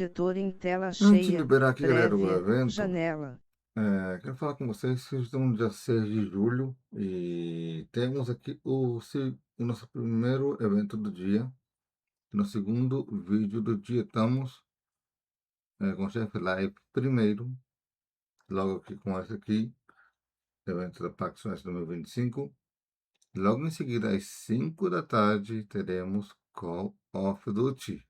Editor em tela Antes de cheia, liberar aqui, galera, o prévia, evento, janela. quero falar com vocês que estamos no dia 6 de julho e temos aqui o nosso primeiro evento do dia. No segundo vídeo do dia estamos com o Chef Live primeiro, logo aqui com esse aqui, evento da PAX West 2025. Logo em seguida, às 5 da tarde, teremos Call of Duty.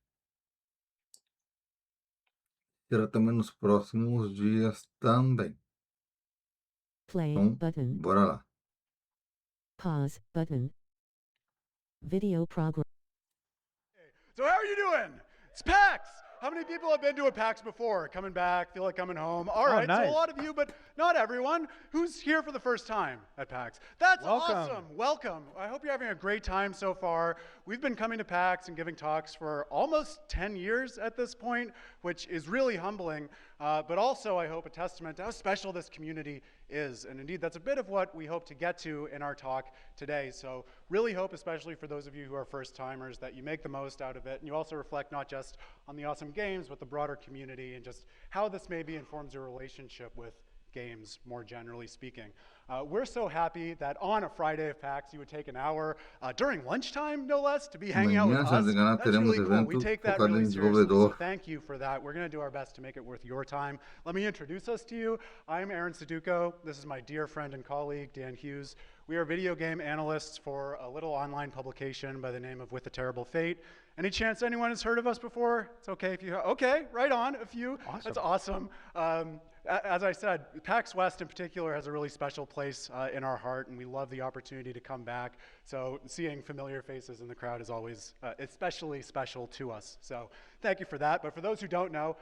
Será também nos próximos dias também. Play Então, button. bora lá. Pause button. Video progress. So how are you doing? It's PAX. How many people have been to a PAX before? Coming back, feel like coming home. All right, nice. so a lot of you, but not everyone. Who's here for the first time at PAX? That's Welcome. awesome. Welcome. I hope you're having a great time so far. We've been coming to PAX and giving talks for almost 10 years at this point, which is really humbling, but also, I hope, a testament to how special this community is. And indeed, that's a bit of what we hope to get to in our talk today. So really hope, especially for those of you who are first timers, that you make the most out of it and you also reflect not just on the awesome games, but the broader community and just how this maybe informs your relationship with games, more generally speaking. We're so happy that on a Friday of PAX, you would take an hour during lunchtime, no less, to be hanging out with Amanhã, us. se não me engano, That's teremos really cool. We evento take that focado really em seriously, so desenvolvedor. thank you for that. We're going to do our best to make it worth your time. Let me introduce us to you. I'm Aaron Suduko. This is my dear friend and colleague, Dan Hughes. We are video game analysts for a little online publication by the name of With a Terrible Fate. Any chance anyone has heard of us before? It's okay if you, okay, right on, a few. Awesome. That's awesome. As I said, PAX West in particular has a really special place in our heart, and we love the opportunity to come back. So seeing familiar faces in the crowd is always especially special to us. So thank you for that. But for those who don't know,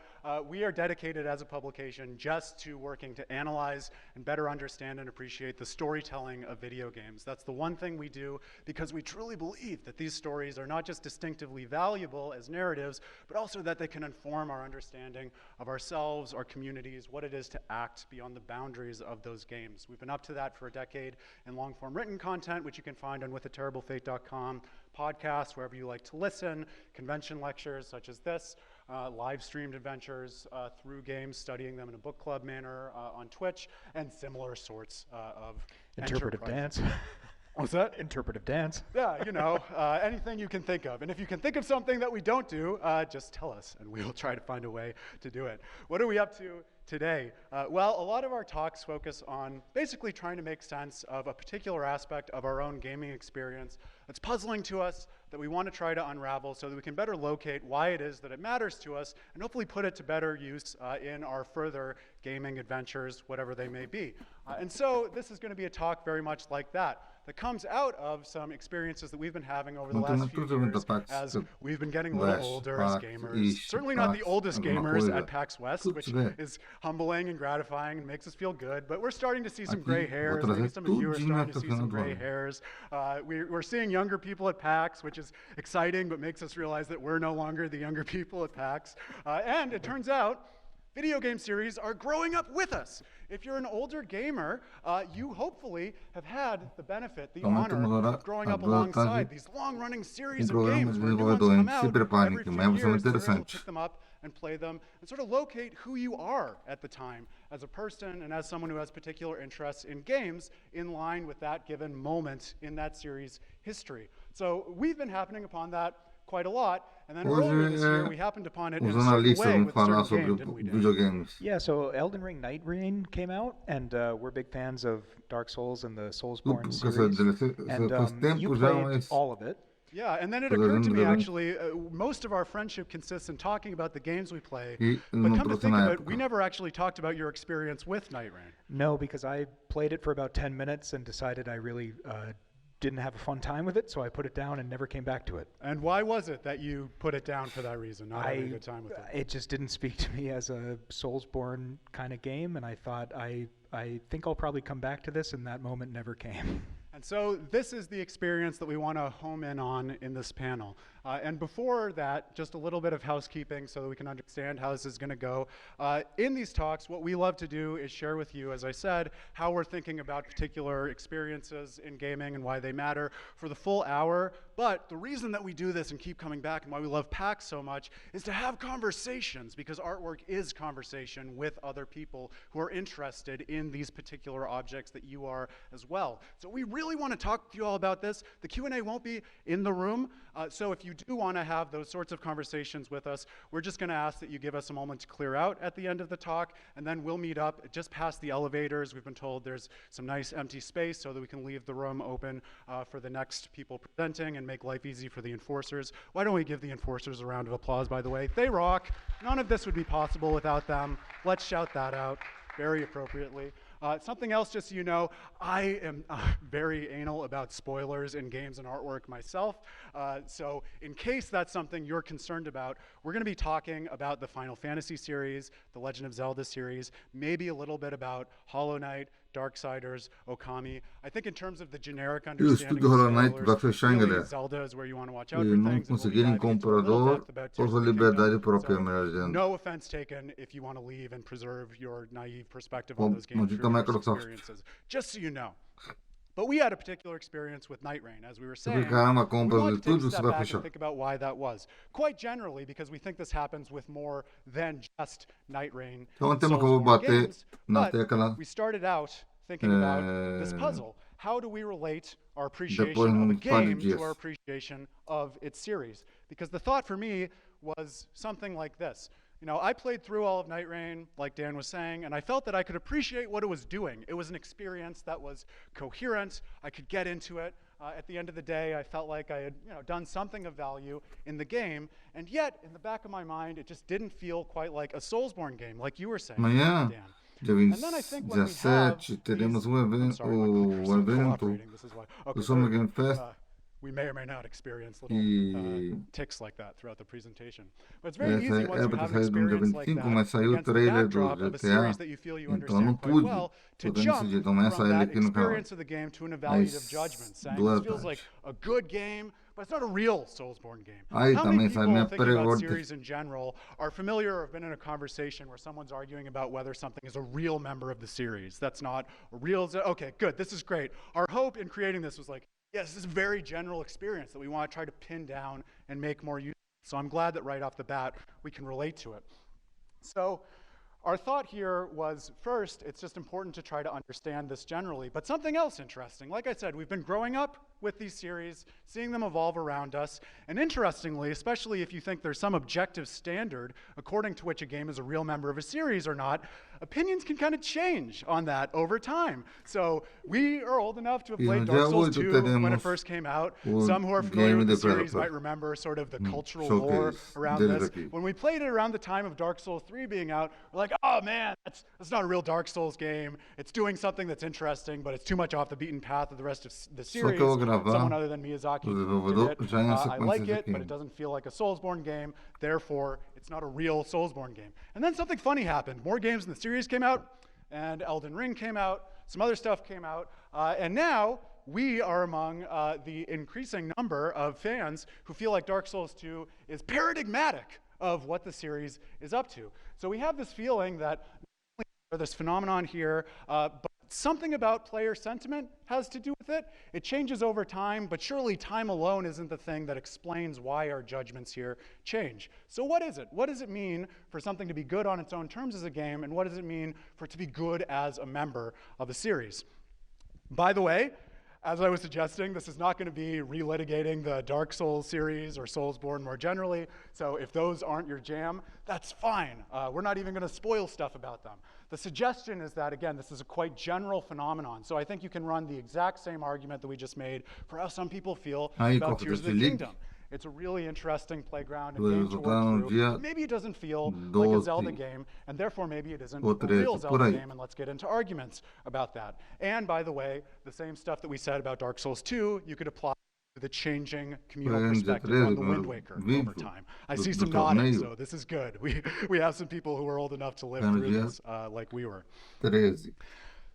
we are dedicated as a publication just to working to analyze and better understand and appreciate the storytelling of video games. That's the one thing we do because we truly believe that these stories are not just distinctively valuable as narratives, but also that they can inform our understanding of ourselves, our communities, what it is to act beyond the boundaries of those games. We've been up to that for a decade in long-form written content, which you can find on withaterriblefate.com, podcasts, wherever you like to listen, convention lectures such as this, live-streamed adventures through games, studying them in a book club manner on Twitch, and similar sorts of Interpretive dance. What's that? Interpretive dance. Yeah, you know, anything you can think of. And if you can think of something that we don't do, just tell us, and we will try to find a way to do it. What are we up to today? Well, a lot of our talks focus on basically trying to make sense of a particular aspect of our own gaming experience that's puzzling to us, that we want to try to unravel so that we can better locate why it is that it matters to us and hopefully put it to better use in our further gaming adventures, whatever they may be. And so this is going to be a talk very much like that comes out of some experiences that we've been having over the last few years as we've been getting a little older as gamers. Certainly not the oldest gamers at PAX West, which is humbling and gratifying and makes us feel good, but we're starting to see some gray hairs. Maybe some of you are starting to see some gray hairs. We're seeing younger people at PAX, which is exciting, but makes us realize that we're no longer the younger people at PAX. And it turns out video game series are growing up with us. If you're an older gamer, you hopefully have had the benefit, the honor of growing up alongside these long-running series of games where new ones come out every few years. You're able to pick them up and play them and sort of locate who you are at the time as a person and as someone who has particular interests in games in line with that given moment in that series history. So we've been happening upon that quite a lot, and then earlier this year we happened upon it in a certain way with a certain game, didn't we, Dan? Yeah, so Elden Ring Night Reign came out, and we're big fans of Dark Souls and the Soulsborne series, and you played all of it. Yeah, and then it occurred to me, actually, most of our friendship consists in talking about the games we play, but come to think of it, we never actually talked about your experience with Night Reign. No, because I played it for about 10 minutes and decided I really didn't have a fun time with it, so I put it down and never came back to it. And why was it that you put it down for that reason, not having a good time with it? It just didn't speak to me as a Soulsborne kind of game, and I thought, I think I'll probably come back to this, and that moment never came. And so this is the experience that we want to home in on in this panel. And before that, just a little bit of housekeeping so that we can understand how this is going to go. In these talks, what we love to do is share with you, as I said, how we're thinking about particular experiences in gaming and why they matter for the full hour. But the reason that we do this and keep coming back and why we love PAX so much is to have conversations, because artwork is conversation with other people who are interested in these particular objects that you are as well. So we really want to talk to you all about this. The Q&A won't be in the room, so if you do want to have those sorts of conversations with us, we're just going to ask that you give us a moment to clear out at the end of the talk, and then we'll meet up just past the elevators. We've been told there's some nice empty space so that we can leave the room open for the next people presenting and make life easy for the enforcers. Why don't we give the enforcers a round of applause, by the way? They rock. None of this would be possible without them. Let's shout that out very appropriately. Something else, just so you know, I am very anal about spoilers in games and artwork myself. So in case that's something you're concerned about, we're going to be talking about the Final Fantasy series, the Legend of Zelda series, maybe a little bit about Hollow Knight, Darksiders, Okami. I think in terms of the generic understanding of spoilers, really Zelda is where you want to watch out for things. Conseguirem comprador ou sua liberdade própria, melhor dizendo. No offense taken if you want to leave and preserve your naive perspective on those games experiences. Just so you know. But we had a particular experience with Night Rain, as we were saying. We want to take a step back and think about why that was. Quite generally, because we think this happens with more than just Night Rain. Games, but we started out thinking about this puzzle. How do we relate our appreciation of a game to our appreciation of its series? Because the thought for me was something like this. You know, I played through all of Night Rain, like Dan was saying, and I felt that I could appreciate what it was doing. It was an experience that was coherent. I could get into it. At the end of the day, I felt like I had, done something of value in the game, and yet, in the back of my mind, it just didn't feel quite like a Soulsborne game, like you were saying, Dan. Dia 17, teremos o evento do Summer Game Fest. We may or may not experience little ticks like that throughout the presentation. But it's very easy once you have an experience like that against the backdrop of a series that you feel you understand quite well to jump from that experience of the game to an evaluative judgment, saying this feels like a good game, but it's not a real Soulsborne game. How many people thinking about series in general are familiar or have been in a conversation where someone's arguing about whether something is a real member of the series? That's not a real... Okay, good, this is great. Our hope in creating this was like, yes, this is a very general experience that we want to try to pin down and make more useful. So I'm glad that right off the bat we can relate to it. So our thought here was, first, it's just important to try to understand this generally, but something else interesting. Like I said, we've been growing up with these series, seeing them evolve around us, and interestingly, especially if you think there's some objective standard according to which a game is a real member of a series or not, opinions can kind of change on that over time. So we are old enough to have played Dark Souls 2 when it first came out. Some who are familiar with the series might remember sort of the cultural lore around this. When we played it around the time of Dark Souls 3 being out, we're like, oh man, that's not a real Dark Souls game. It's doing something that's interesting, but it's too much off the beaten path of the rest of the series. Someone other than Miyazaki did it. I like it, but it doesn't feel like a Soulsborne game. Therefore, it's not a real Soulsborne game. And then something funny happened. More games in the series came out, and Elden Ring came out. Some other stuff came out. And now we are among the increasing number of fans who feel like Dark Souls 2 is paradigmatic of what the series is up to. So we have this feeling that this phenomenon here, but something about player sentiment has to do with it. It changes over time, but surely time alone isn't the thing that explains why our judgments here change. So what is it? What does it mean for something to be good on its own terms as a game, and what does it mean for it to be good as a member of a series? By the way, as I was suggesting, this is not going to be relitigating the Dark Souls series or Soulsborne more generally, so if those aren't your jam, that's fine. We're not even going to spoil stuff about them. The suggestion is that, again, this is a quite general phenomenon, so I think you can run the exact same argument that we just made for how some people feel about Tears of the Kingdom. It's a really interesting playground and game to work through. Maybe it doesn't feel like a Zelda game, and therefore maybe it isn't a real Zelda game, and let's get into arguments about that. And by the way, the same stuff that we said about Dark Souls 2, you could apply to the changing communal perspective on the Wind Waker over time. I see some nodding, so this is good. We have some people who are old enough to live through this, like we were.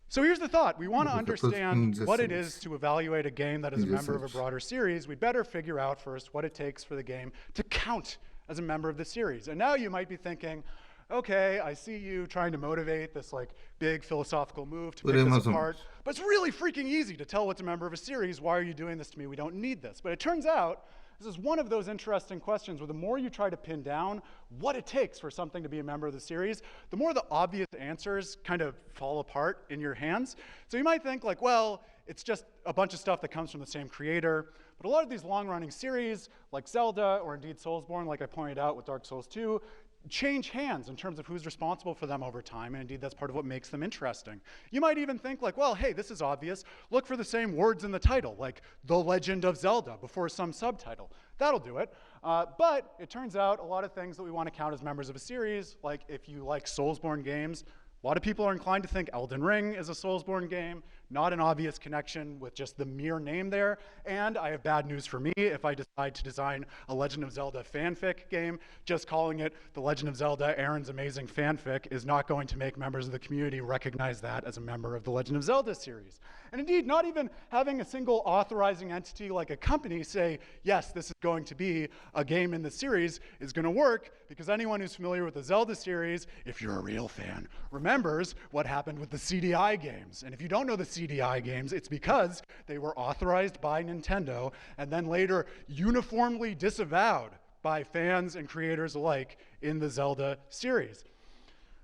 So here's the thought. We want to understand what it is to evaluate a game that is a member of a broader series. We'd better figure out first what it takes for the game to count as a member of the series. And now you might be thinking, okay, I see you trying to motivate this like big philosophical move to pick this apart, but it's really freaking easy to tell what's a member of a series. Why are you doing this to me? We don't need this. But it turns out this is one of those interesting questions where the more you try to pin down what it takes for something to be a member of the series, the more the obvious answers kind of fall apart in your hands. So you might think like, well, it's just a bunch of stuff that comes from the same creator. But a lot of these long-running series, like Zelda or indeed Soulsborne, like I pointed out with Dark Souls 2, change hands in terms of who's responsible for them over time, and indeed that's part of what makes them interesting. You might even think like, well, hey, this is obvious. Look for the same words in the title, like The Legend of Zelda before some subtitle. That'll do it. But it turns out a lot of things that we want to count as members of a series, like if you like Soulsborne games, a lot of people are inclined to think Elden Ring is a Soulsborne game, not an obvious connection with just the mere name there. And I have bad news for me if I decide to design a Legend of Zelda fanfic game. Just calling it The Legend of Zelda Aaron's Amazing Fanfic is not going to make members of the community recognize that as a member of the Legend of Zelda series. And indeed, not even having a single authorizing entity like a company say, yes, this is going to be a game in the series is going to work, because anyone who's familiar with the Zelda series, if you're a real fan, remembers what happened with the CDI games. And if you don't know the CDI games, it's because they were authorized by Nintendo and then later uniformly disavowed by fans and creators alike in the Zelda series.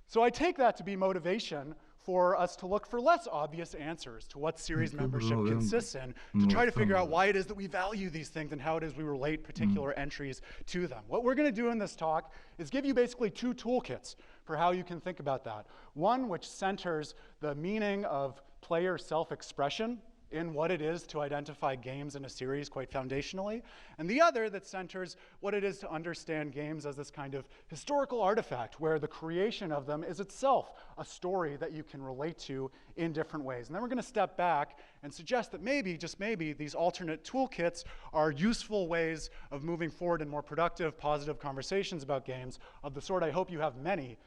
So I take that to be motivation for us to look for less obvious answers to what series membership consists in, to try to figure out why it is that we value these things and how it is we relate particular entries to them. What we're going to do in this talk is give you basically two toolkits for how you can think about that. One which centers the meaning of player self-expression in what it is to identify games in a series quite foundationally, and the other that centers what it is to understand games as this kind of historical artifact where the creation of them is itself a story that you can relate to in different ways. And then we're going to step back and suggest that maybe, just maybe, these alternate toolkits are useful ways of moving forward in more productive, positive conversations about games of the sort I hope you have many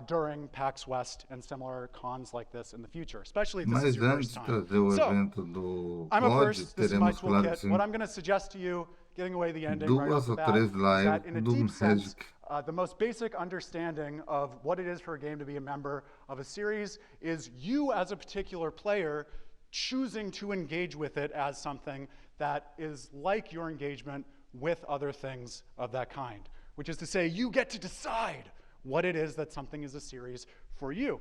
during PAX West and similar cons like this in the future, especially if this is your first time. So, I'm a first, this is my toolkit. What I'm going to suggest to you, giving away the ending right off the bat, is that in a deep sense, the most basic understanding of what it is for a game to be a member of a series is you as a particular player choosing to engage with it as something that is like your engagement with other things of that kind, which is to say you get to decide what it is that something is a series for you.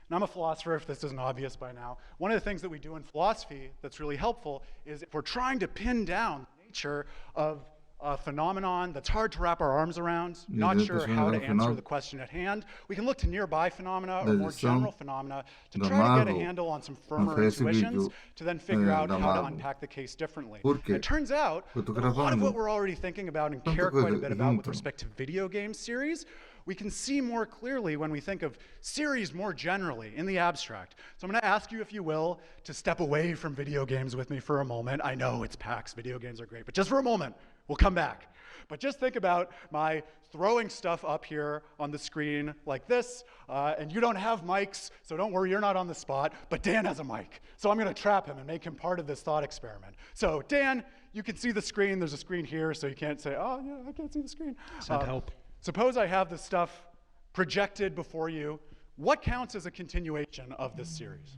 And I'm a philosopher, if this isn't obvious by now. One of the things that we do in philosophy that's really helpful is if we're trying to pin down the nature of a phenomenon that's hard to wrap our arms around, not sure how to answer the question at hand, we can look to nearby phenomena or more general phenomena to try to get a handle on some firmer intuitions to then figure out how to unpack the case differently. It turns out that a lot of what we're already thinking about and care quite a bit about with respect to video game series, we can see more clearly when we think of series more generally in the abstract. So I'm going to ask you, if you will, to step away from video games with me for a moment. I know it's PAX, video games are great, but just for a moment, we'll come back. But just think about my throwing stuff up here on the screen like this, and you don't have mics, so don't worry, you're not on the spot, but Dan has a mic. So I'm going to trap him and make him part of this thought experiment. So Dan, you can see the screen. There's a screen here, so you can't say, oh, yeah, I can't see the screen. Send help. Suppose I have this stuff projected before you. What counts as a continuation of this series?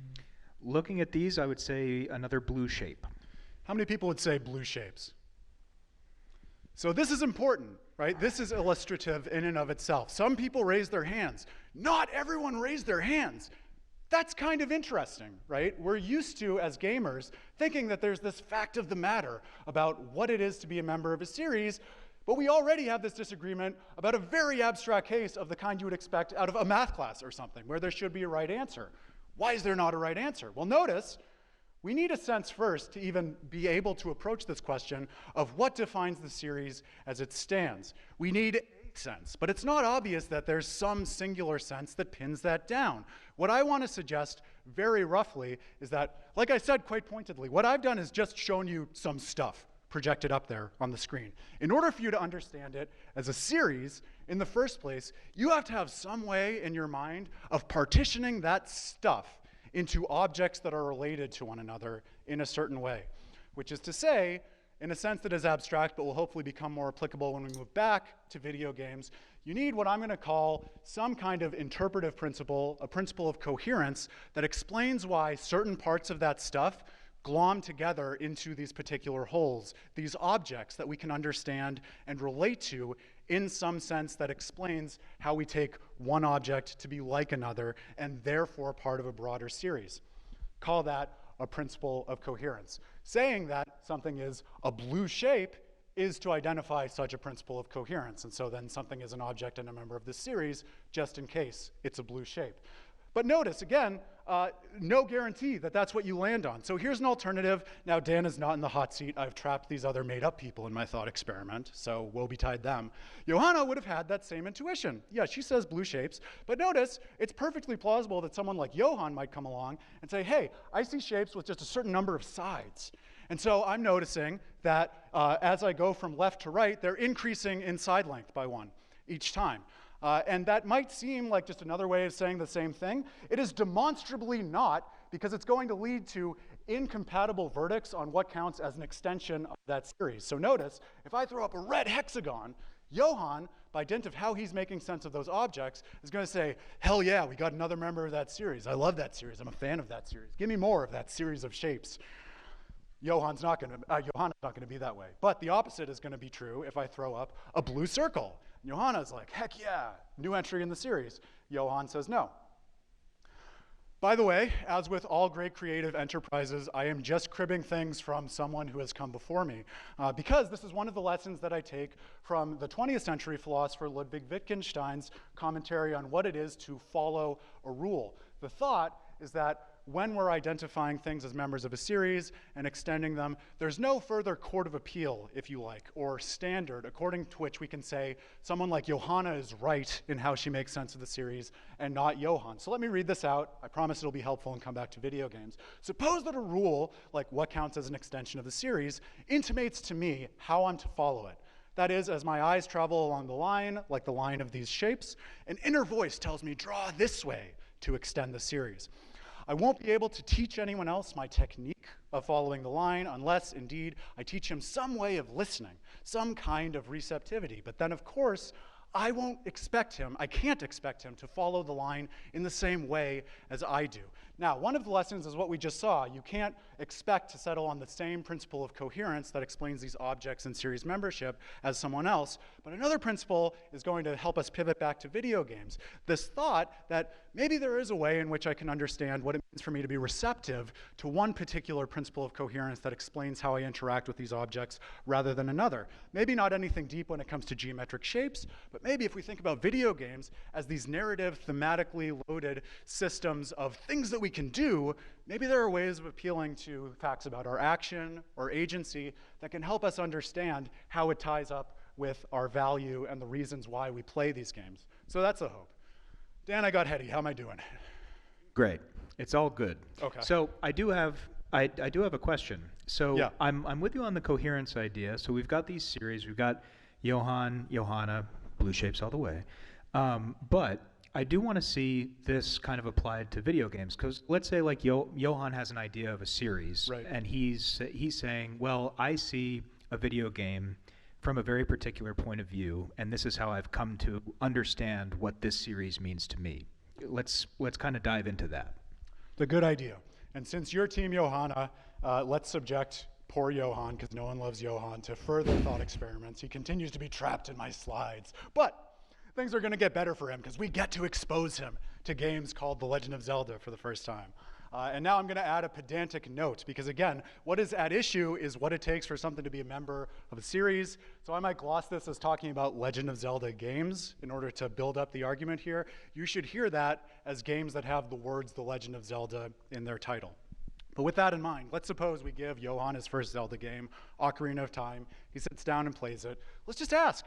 Looking at these, I would say another blue shape. How many people would say blue shapes? So this is important, right? This is illustrative in and of itself. Some people raise their hands. Not everyone raised their hands. That's kind of interesting, right? We're used to, as gamers, thinking that there's this fact of the matter about what it is to be a member of a series, but we already have this disagreement about a very abstract case of the kind you would expect out of a math class or something, where there should be a right answer. Why is there not a right answer? Well, notice, we need a sense first to even be able to approach this question of what defines the series as it stands. We need a sense, but it's not obvious that there's some singular sense that pins that down. What I want to suggest very roughly is that, like I said quite pointedly, what I've done is just shown you some stuff projected up there on the screen. In order for you to understand it as a series, in the first place, you have to have some way in your mind of partitioning that stuff into objects that are related to one another in a certain way, which is to say, in a sense that is abstract but will hopefully become more applicable when we move back to video games, you need what I'm going to call some kind of interpretive principle, a principle of coherence that explains why certain parts of that stuff glom together into these particular wholes, these objects that we can understand and relate to in some sense that explains how we take one object to be like another and therefore part of a broader series. Call that a principle of coherence. Saying that something is a blue shape is to identify such a principle of coherence, and so then something is an object and a member of the series just in case it's a blue shape. But notice, again, no guarantee that that's what you land on. So here's an alternative. Now, Dan is not in the hot seat. I've trapped these other made-up people in my thought experiment, so woe betide them. Johanna would have had that same intuition. Yeah, she says blue shapes, but notice, it's perfectly plausible that someone like Johan might come along and say, hey, I see shapes with just a certain number of sides. And so I'm noticing that as I go from left to right, they're increasing in side length by one each time. And that might seem like just another way of saying the same thing. It is demonstrably not, because it's going to lead to incompatible verdicts on what counts as an extension of that series. So notice, if I throw up a red hexagon, Johan, by dint of how he's making sense of those objects, is going to say, hell yeah, we got another member of that series. I love that series. I'm a fan of that series. Give me more of that series of shapes. Johanna's not going to be that way. But the opposite is going to be true if I throw up a blue circle. Johanna's like, heck yeah, new entry in the series. Johan says no. By the way, as with all great creative enterprises, I am just cribbing things from someone who has come before me, because this is one of the lessons that I take from the 20th century philosopher Ludwig Wittgenstein's commentary on what it is to follow a rule. The thought is that when we're identifying things as members of a series and extending them, there's no further court of appeal, if you like, or standard according to which we can say someone like Johanna is right in how she makes sense of the series and not Johan. So let me read this out. I promise it'll be helpful and come back to video games. Suppose that a rule, like what counts as an extension of the series, intimates to me how I'm to follow it. That is, as my eyes travel along the line, like the line of these shapes, an inner voice tells me, draw this way to extend the series. I won't be able to teach anyone else my technique of following the line unless, indeed, I teach him some way of listening, some kind of receptivity. But then, of course, I can't expect him to follow the line in the same way as I do. Now, one of the lessons is what we just saw. You can't expect to settle on the same principle of coherence that explains these objects in series membership as someone else. But another principle is going to help us pivot back to video games. This thought that maybe there is a way in which I can understand what it means for me to be receptive to one particular principle of coherence that explains how I interact with these objects rather than another. Maybe not anything deep when it comes to geometric shapes, but maybe if we think about video games as these narrative, thematically loaded systems of things that we can do, maybe there are ways of appealing to facts about our action or agency that can help us understand how it ties up with our value and the reasons why we play these games. So that's the hope. Dan, I got heady. How am I doing? Great. It's all good. Okay. So I do have a question. So yeah. I'm with you on the coherence idea. So we've got these series. We've got Johan, Johanna, blue shapes all the way. But I do want to see this kind of applied to video games, because let's say like Johan has an idea of a series, right. And he's saying, well, I see a video game from a very particular point of view, and this is how I've come to understand what this series means to me. Let's kind of dive into that. The good idea. And since you're Team Johanna, let's subject poor Johan, because no one loves Johan, to further thought experiments. He continues to be trapped in my slides. But things are going to get better for him because we get to expose him to games called The Legend of Zelda for the first time. And now I'm going to add a pedantic note because, again, what is at issue is what it takes for something to be a member of a series. So I might gloss this as talking about Legend of Zelda games in order to build up the argument here. You should hear that as games that have the words The Legend of Zelda in their title. But with that in mind, let's suppose we give Johan his first Zelda game, Ocarina of Time. He sits down and plays it. Let's just ask,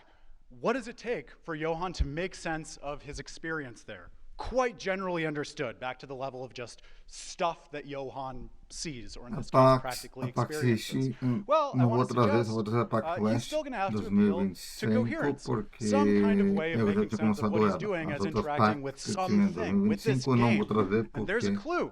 what does it take for Johan to make sense of his experience there? Quite generally understood, back to the level of just stuff that Johan sees, or in this case, practically experiences. Well, I want to suggest he's still going to have to appeal to coherence, some kind of way of making sense of what he's doing as interacting with something, with this game. And there's a clue.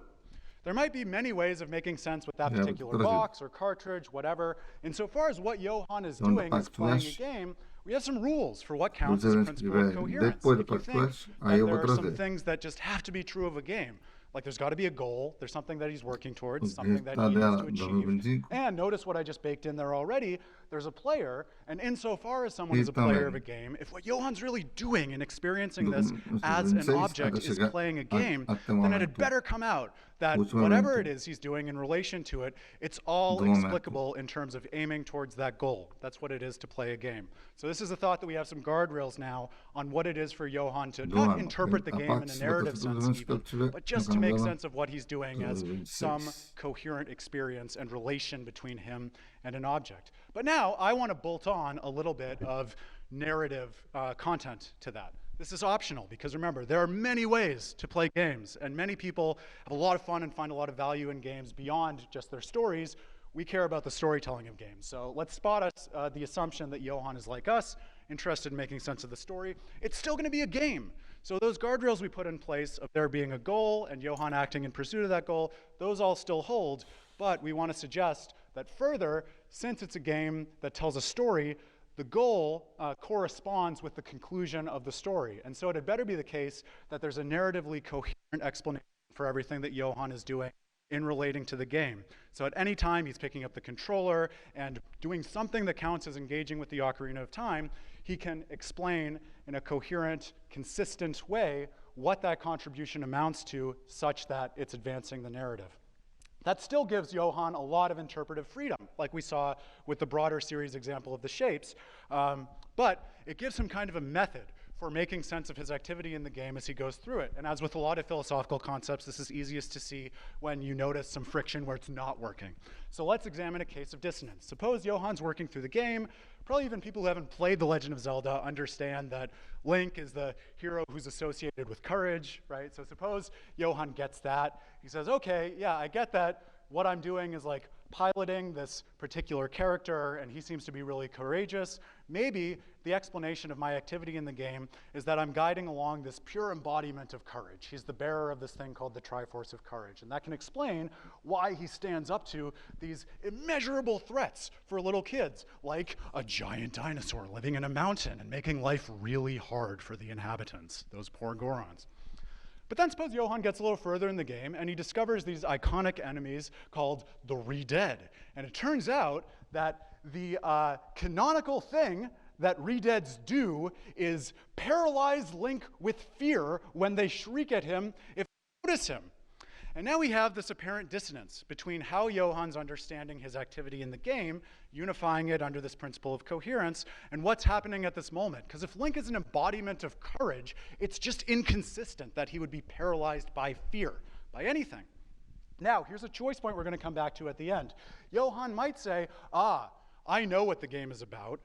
There might be many ways of making sense with that Yeah, particular Brasil. box or cartridge, whatever. Insofar as what Johan is Então, da doing is parte playing a flash, game, we have some rules for what dos counts as a eventos que principle of tiver coherence. depois da If you parte think flash, that aí eu vou there are some trazer. things that just have to be true of a game, like there's got to be a goal, there's something that he's working towards, O something that resultado he needs dela to achieve. 2025 And notice what I just baked in there already. There's a player, and insofar as someone e is a player of a também game, if what Johan's really doing and experiencing do this as an 2026 object até is chegar playing a a- game, até o then it had momento, better come out that o último whatever it evento is he's doing in relation to it, it's all do momento. explicable in terms of aiming towards that goal. That's what it is to play a game. So this is a thought that we have some guardrails now on what it is for Johan to do not ano. interpret the A game parte in a se vai narrative todos os sense eventos que even, ele tiver but no just to canal make dela, sense of what he's doing as 2026. some coherent experience and relation between him and an object. But now I want to bolt on a little bit of narrative content to that. This is optional because remember, there are many ways to play games, and many people have a lot of fun and find a lot of value in games beyond just their stories. We care about the storytelling of games. So let's spot us the assumption that Johan is like us, interested in making sense of the story. It's still going to be a game. So those guardrails we put in place of there being a goal and Johan acting in pursuit of that goal, those all still hold, but we want to suggest that further, since it's a game that tells a story, the goal corresponds with the conclusion of the story. And so it had better be the case that there's a narratively coherent explanation for everything that Johan is doing in relating to the game. So at any time he's picking up the controller and doing something that counts as engaging with the Ocarina of Time, he can explain in a coherent, consistent way what that contribution amounts to such that it's advancing the narrative. That still gives Johan a lot of interpretive freedom, like we saw with the broader series example of the shapes, but it gives him kind of a method for making sense of his activity in the game as he goes through it. And as with a lot of philosophical concepts, this is easiest to see when you notice some friction where it's not working. So let's examine a case of dissonance. Suppose Johan's working through the game. Probably even people who haven't played The Legend of Zelda understand that Link is the hero who's associated with courage, right? So suppose Johan gets that. He says, okay, yeah, I get that. What I'm doing is like piloting this particular character, and he seems to be really courageous. Maybe the explanation of my activity in the game is that I'm guiding along this pure embodiment of courage. He's the bearer of this thing called the Triforce of Courage, and that can explain why he stands up to these immeasurable threats for little kids, like a giant dinosaur living in a mountain and making life really hard for the inhabitants, those poor Gorons. But then suppose Johan gets a little further in the game and he discovers these iconic enemies called the Re-Dead. And it turns out that the canonical thing that Re-Deads do is paralyze Link with fear when they shriek at him if they notice him. And now we have this apparent dissonance between how Johan's understanding his activity in the game, unifying it under this principle of coherence, and what's happening at this moment. Because if Link is an embodiment of courage, it's just inconsistent that he would be paralyzed by fear, by anything. Now, here's a choice point we're going to come back to at the end. Johan might say, I know what the game is about.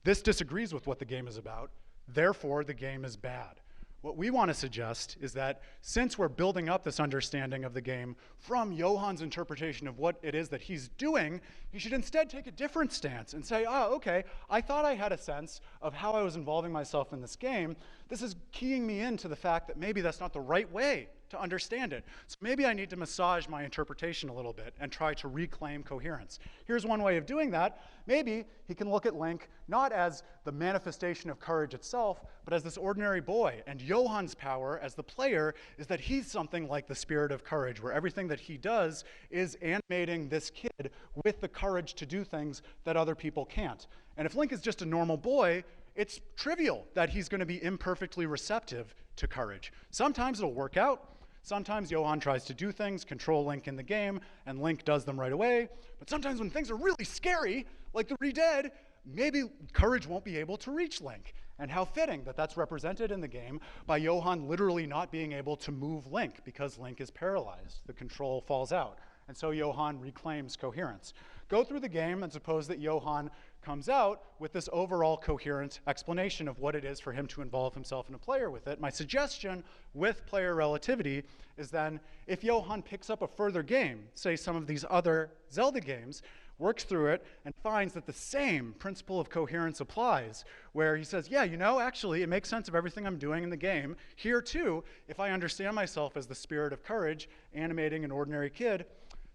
This disagrees with what the game is about. Therefore, the game is bad. What we want to suggest is that since we're building up this understanding of the game from Johan's interpretation of what it is that he's doing, he should instead take a different stance and say, okay, I thought I had a sense of how I was involving myself in this game. This is keying me into the fact that maybe that's not the right way to understand it. So maybe I need to massage my interpretation a little bit and try to reclaim coherence. Here's one way of doing that. Maybe he can look at Link not as the manifestation of courage itself, but as this ordinary boy. And Johan's power as the player is that he's something like the spirit of courage, where everything that he does is animating this kid with the courage to do things that other people can't. And if Link is just a normal boy, it's trivial that he's going to be imperfectly receptive to courage. Sometimes it'll work out. Sometimes Johan tries to do things, control Link in the game, and Link does them right away. But sometimes when things are really scary, like the Re-Dead, maybe courage won't be able to reach Link. And how fitting that that's represented in the game by Johan literally not being able to move Link because Link is paralyzed. The control falls out. And so Johan reclaims coherence. Go through the game and suppose that Johan comes out with this overall coherent explanation of what it is for him to involve himself in a player with it. My suggestion with player relativity is then if Johan picks up a further game, say some of these other Zelda games, works through it, and finds that the same principle of coherence applies, where he says, yeah, you know, actually, it makes sense of everything I'm doing in the game. Here, too, if I understand myself as the spirit of courage animating an ordinary kid,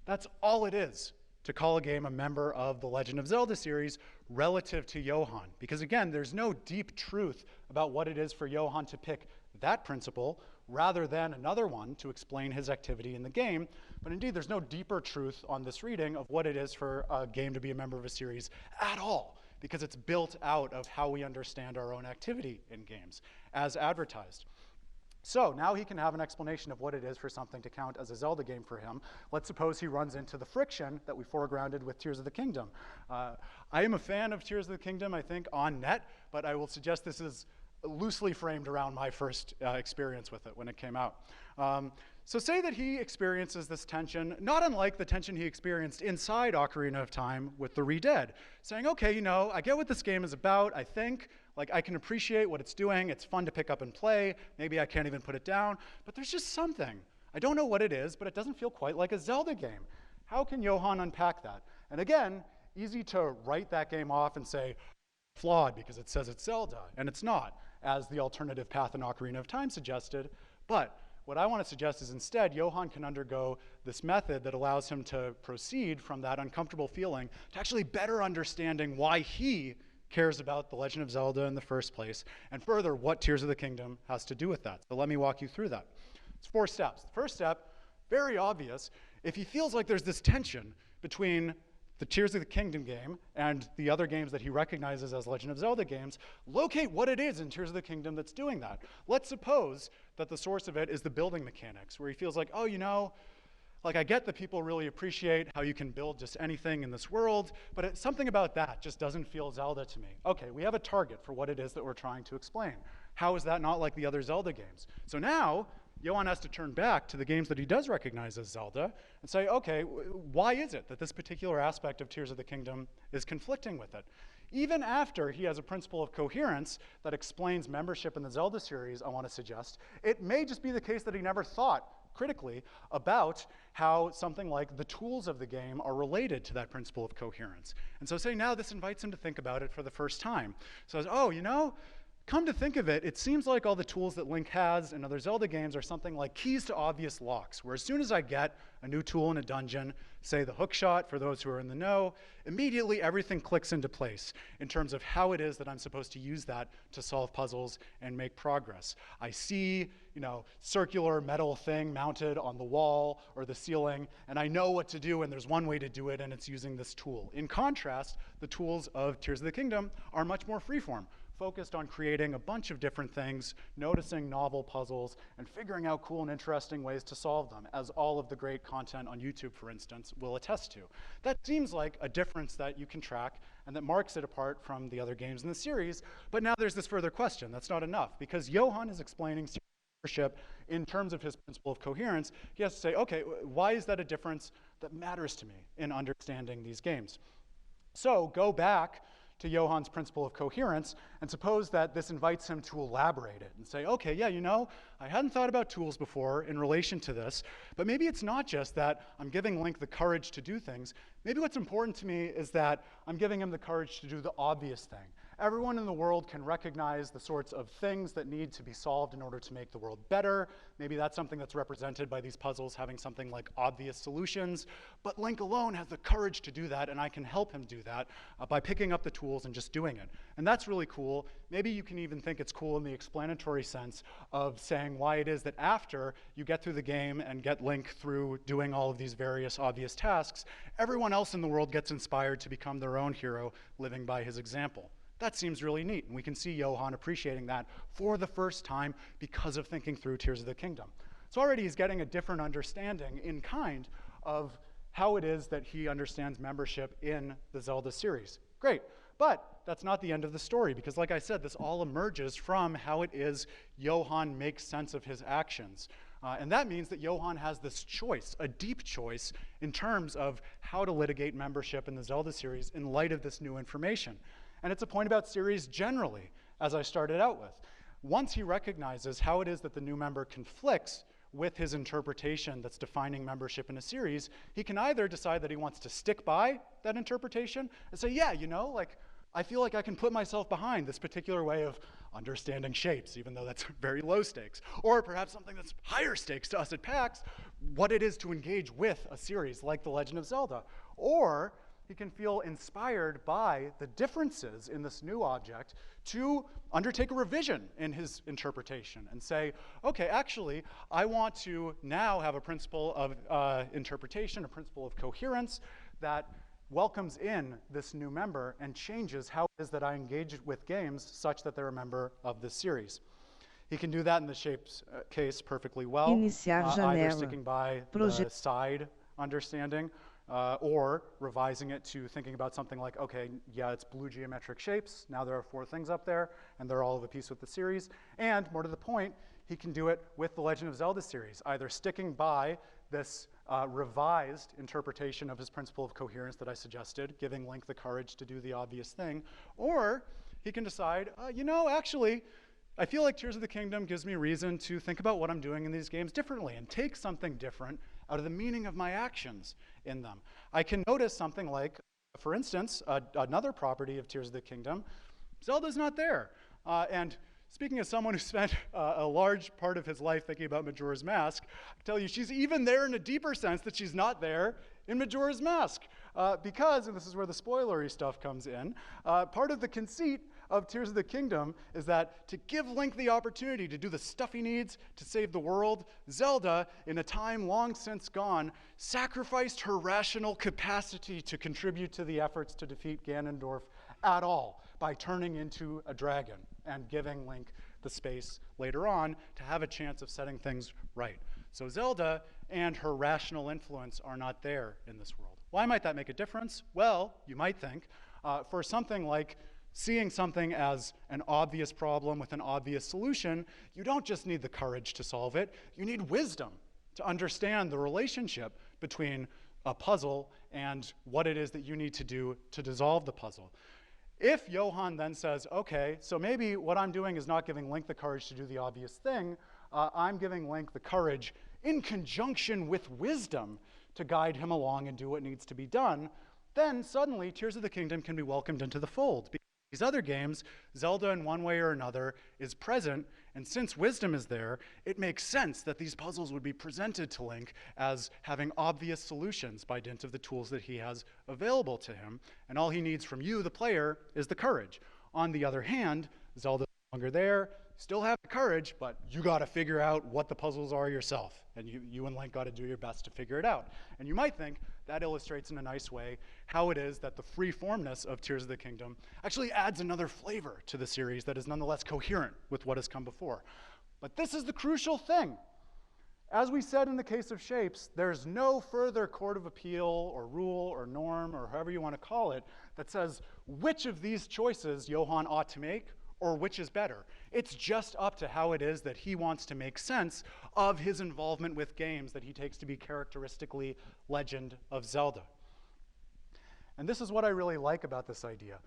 that's all it is to call a game a member of the Legend of Zelda series relative to Johann. Because again, there's no deep truth about what it is for Johann to pick that principle rather than another one to explain his activity in the game. But indeed, there's no deeper truth on this reading of what it is for a game to be a member of a series at all, because it's built out of how we understand our own activity in games as advertised. So now he can have an explanation of what it is for something to count as a Zelda game for him. Let's suppose he runs into the friction that we foregrounded with Tears of the Kingdom. I am a fan of Tears of the Kingdom, I think, on net, but I will suggest this is loosely framed around my first experience with it when it came out. So say that he experiences this tension, not unlike the tension he experienced inside Ocarina of Time with the Re-Dead, saying, okay, you know, I get what this game is about, I think. Like, I can appreciate what it's doing. It's fun to pick up and play. Maybe I can't even put it down. But there's just something. I don't know what it is, but it doesn't feel quite like a Zelda game. How can Johann unpack that? And again, easy to write that game off and say, flawed because it says it's Zelda, and it's not, as the alternative path in Ocarina of Time suggested. But what I want to suggest is instead, Johann can undergo this method that allows him to proceed from that uncomfortable feeling to actually better understanding why he cares about The Legend of Zelda in the first place, and further, what Tears of the Kingdom has to do with that. So let me walk you through that. It's 4 steps. The first step, very obvious, if he feels like there's this tension between the Tears of the Kingdom game and the other games that he recognizes as Legend of Zelda games, locate what it is in Tears of the Kingdom that's doing that. Let's suppose that the source of it is the building mechanics, where he feels like, oh, you know, like I get that people really appreciate how you can build just anything in this world, but something about that just doesn't feel Zelda to me. Okay, we have a target for what it is that we're trying to explain. How is that not like the other Zelda games? So now, Johann has to turn back to the games that he does recognize as Zelda and say, okay, why is it that this particular aspect of Tears of the Kingdom is conflicting with it? Even after he has a principle of coherence that explains membership in the Zelda series, I want to suggest, it may just be the case that he never thought critically about how something like the tools of the game are related to that principle of coherence. And so say now this invites him to think about it for the first time. So, oh, you know, come to think of it, it seems like all the tools that Link has in other Zelda games are something like keys to obvious locks, where as soon as I get a new tool in a dungeon, say the hookshot for those who are in the know, immediately everything clicks into place in terms of how it is that I'm supposed to use that to solve puzzles and make progress. I see, you know, circular metal thing mounted on the wall or the ceiling, and I know what to do, and there's one way to do it, and it's using this tool. In contrast, the tools of Tears of the Kingdom are much more freeform, focused on creating a bunch of different things, noticing novel puzzles, and figuring out cool and interesting ways to solve them, as all of the great content on YouTube, for instance, will attest to. That seems like a difference that you can track and that marks it apart from the other games in the series, but now there's this further question. That's not enough, because Johann is explaining membership in terms of his principle of coherence. He has to say, okay, why is that a difference that matters to me in understanding these games? So go back to Johann's principle of coherence, and suppose that this invites him to elaborate it and say, okay, yeah, you know, I hadn't thought about tools before in relation to this, but maybe it's not just that I'm giving Link the courage to do things. Maybe what's important to me is that I'm giving him the courage to do the obvious thing. Everyone in the world can recognize the sorts of things that need to be solved in order to make the world better. Maybe that's something that's represented by these puzzles having something like obvious solutions. But Link alone has the courage to do that, and I can help him do that by picking up the tools and just doing it. And that's really cool. Maybe you can even think it's cool in the explanatory sense of saying why it is that after you get through the game and get Link through doing all of these various obvious tasks, everyone else in the world gets inspired to become their own hero, living by his example. That seems really neat, and we can see Johann appreciating that for the first time because of thinking through Tears of the Kingdom. So already he's getting a different understanding in kind of how it is that he understands membership in the Zelda series. Great, but that's not the end of the story, because like I said, this all emerges from how it is Johann makes sense of his actions. And that means that Johann has this choice, a deep choice, in terms of how to litigate membership in the Zelda series in light of this new information. And it's a point about series generally, as I started out with. Once he recognizes how it is that the new member conflicts with his interpretation that's defining membership in a series, he can either decide that he wants to stick by that interpretation and say, yeah, you know, like, I feel like I can put myself behind this particular way of understanding shapes, even though that's very low stakes. Or perhaps something that's higher stakes to us at PAX, what it is to engage with a series like The Legend of Zelda. Or he can feel inspired by the differences in this new object to undertake a revision in his interpretation and say, okay, actually, I want to now have a principle of interpretation, a principle of coherence that welcomes in this new member and changes how it is that I engage with games such that they're a member of this series. He can do that in the shapes case perfectly well, Iniciar either janela. sticking by the side understanding or revising it to thinking about something like, okay, yeah, it's blue geometric shapes. Now there are 4 things up there, and they're all of a piece with the series. And more to the point, he can do it with the Legend of Zelda series, either sticking by this revised interpretation of his principle of coherence that I suggested, giving Link the courage to do the obvious thing, or he can decide, you know, actually, I feel like Tears of the Kingdom gives me reason to think about what I'm doing in these games differently and take something different out of the meaning of my actions in them. I can notice something like, for instance, another property of Tears of the Kingdom, Zelda's not there. And speaking as someone who spent a large part of his life thinking about Majora's Mask, I can tell you she's even there in a deeper sense that she's not there in Majora's Mask. Because, and this is where the spoilery stuff comes in, part of the conceit of Tears of the Kingdom is that to give Link the opportunity to do the stuff he needs to save the world, Zelda, in a time long since gone, sacrificed her rational capacity to contribute to the efforts to defeat Ganondorf at all by turning into a dragon and giving Link the space later on to have a chance of setting things right. So Zelda and her rational influence are not there in this world. Why might that make a difference? Well, you might think, for something like seeing something as an obvious problem with an obvious solution, you don't just need the courage to solve it, you need wisdom to understand the relationship between a puzzle and what it is that you need to do to dissolve the puzzle. If Johann then says, okay, so maybe what I'm doing is not giving Link the courage to do the obvious thing, I'm giving Link the courage in conjunction with wisdom to guide him along and do what needs to be done, then suddenly Tears of the Kingdom can be welcomed into the fold. Because these other games, Zelda in one way or another is present, and since wisdom is there, it makes sense that these puzzles would be presented to Link as having obvious solutions by dint of the tools that he has available to him, and all he needs from you, the player, is the courage. On the other hand, Zelda's no longer there, still have the courage, but you got to figure out what the puzzles are yourself, and you and Link got to do your best to figure it out. And you might think that illustrates in a nice way how it is that the free-formness of Tears of the Kingdom actually adds another flavor to the series that is nonetheless coherent with what has come before. But this is the crucial thing. As we said in the case of shapes, there's no further court of appeal or rule or norm or however you want to call it that says which of these choices Johann ought to make or which is better. It's just up to how it is that he wants to make sense of his involvement with games that he takes to be characteristically Legend of Zelda. And this is what I really like about this idea,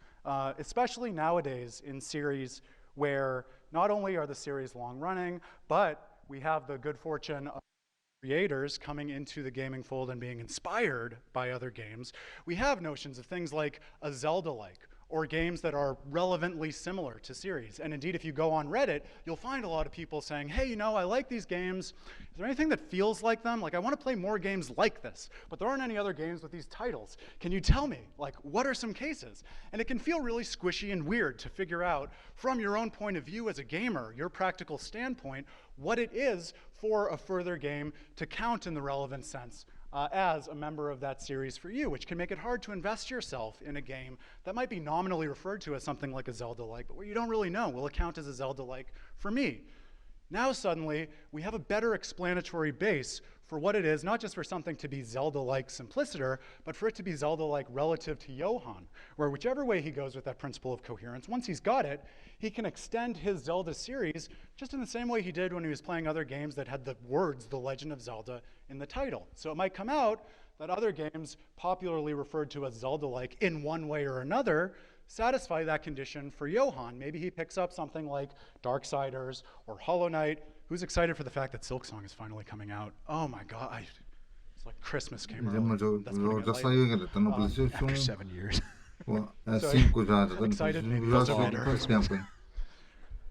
especially nowadays in series where not only are the series long-running, but we have the good fortune of creators coming into the gaming fold and being inspired by other games. We have notions of things like a Zelda-like, or games that are relevantly similar to series. And indeed, if you go on Reddit, you'll find a lot of people saying, hey, you know, I like these games. Is there anything that feels like them? Like, I want to play more games like this, but there aren't any other games with these titles. Can you tell me, like, what are some cases? And it can feel really squishy and weird to figure out, from your own point of view as a gamer, your practical standpoint, what it is for a further game to count in the relevant sense as a member of that series for you, which can make it hard to invest yourself in a game that might be nominally referred to as something like a Zelda-like, but where you don't really know, will it count as a Zelda-like for me? Now suddenly, we have a better explanatory base for what it is, not just for something to be Zelda-like simpliciter, but for it to be Zelda-like relative to Johann, where whichever way he goes with that principle of coherence, once he's got it, he can extend his Zelda series just in the same way he did when he was playing other games that had the words The Legend of Zelda in the title. So it might come out that other games popularly referred to as Zelda-like in one way or another satisfy that condition for Johann. Maybe he picks up something like Darksiders or Hollow Knight, who's excited for the fact that Silksong is finally coming out? Oh my God, it's like Christmas came Já, early. mas That's gonna get já late. saiu, ainda está no Um, PlayStation. After 7 years. É So, 5 já, já I'm está no excited, PlayStation. maybe Já those are saiu later. há pouco tempo, hein?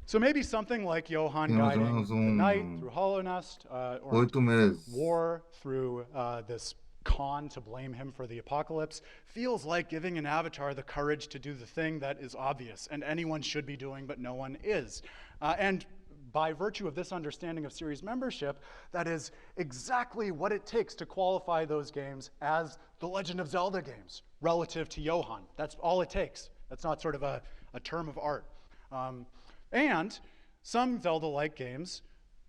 So maybe something like Johan Sim, mais ou guiding menos the knight um through Hollow Nest, or 8 meses. war through this Khan to blame him for the apocalypse, feels like giving an avatar the courage to do the thing that is obvious and anyone should be doing, but no one is. And by virtue of this understanding of series membership, that is exactly what it takes to qualify those games as the Legend of Zelda games relative to Johan. That's all it takes. That's not sort of a term of art. And some Zelda-like games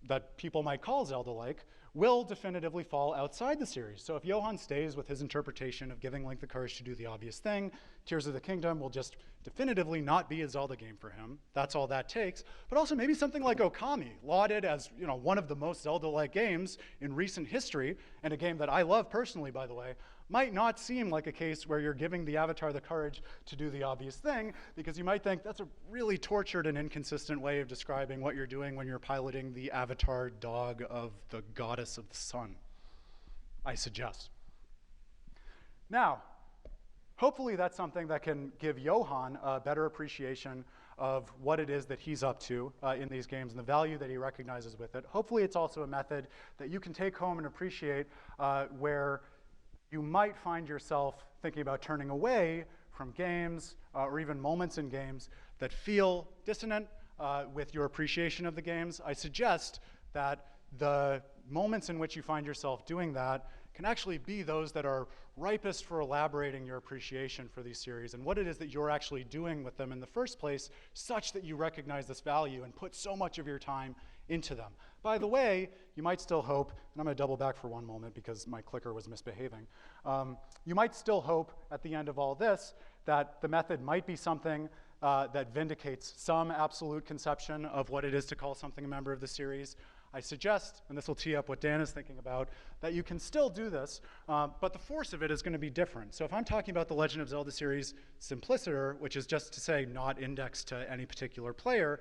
that people might call Zelda-like will definitively fall outside the series. So if Johan stays with his interpretation of giving Link the courage to do the obvious thing, Tears of the Kingdom will just definitively not be a Zelda game for him. That's all that takes. But also maybe something like Okami, lauded as one of the most Zelda-like games in recent history, and a game that I love personally, by the way, might not seem like a case where you're giving the avatar the courage to do the obvious thing, because you might think that's a really tortured and inconsistent way of describing what you're doing when you're piloting the avatar dog of the goddess of the sun, I suggest. Now, hopefully that's something that can give Johan a better appreciation of what it is that he's up to in these games and the value that he recognizes with it. Hopefully it's also a method that you can take home and appreciate where you might find yourself thinking about turning away from games or even moments in games that feel dissonant with your appreciation of the games. I suggest that the moments in which you find yourself doing that can actually be those that are ripest for elaborating your appreciation for these series and what it is that you're actually doing with them in the first place, such that you recognize this value and put so much of your time into them. By the way, you might still hope, and I'm going to double back for one moment because my clicker was misbehaving. You might still hope at the end of all this that the method might be something that vindicates some absolute conception of what it is to call something a member of the series. I suggest, and this will tee up what Dan is thinking about, that you can still do this, but the force of it is going to be different. So if I'm talking about the Legend of Zelda series simpliciter, which is just to say not indexed to any particular player,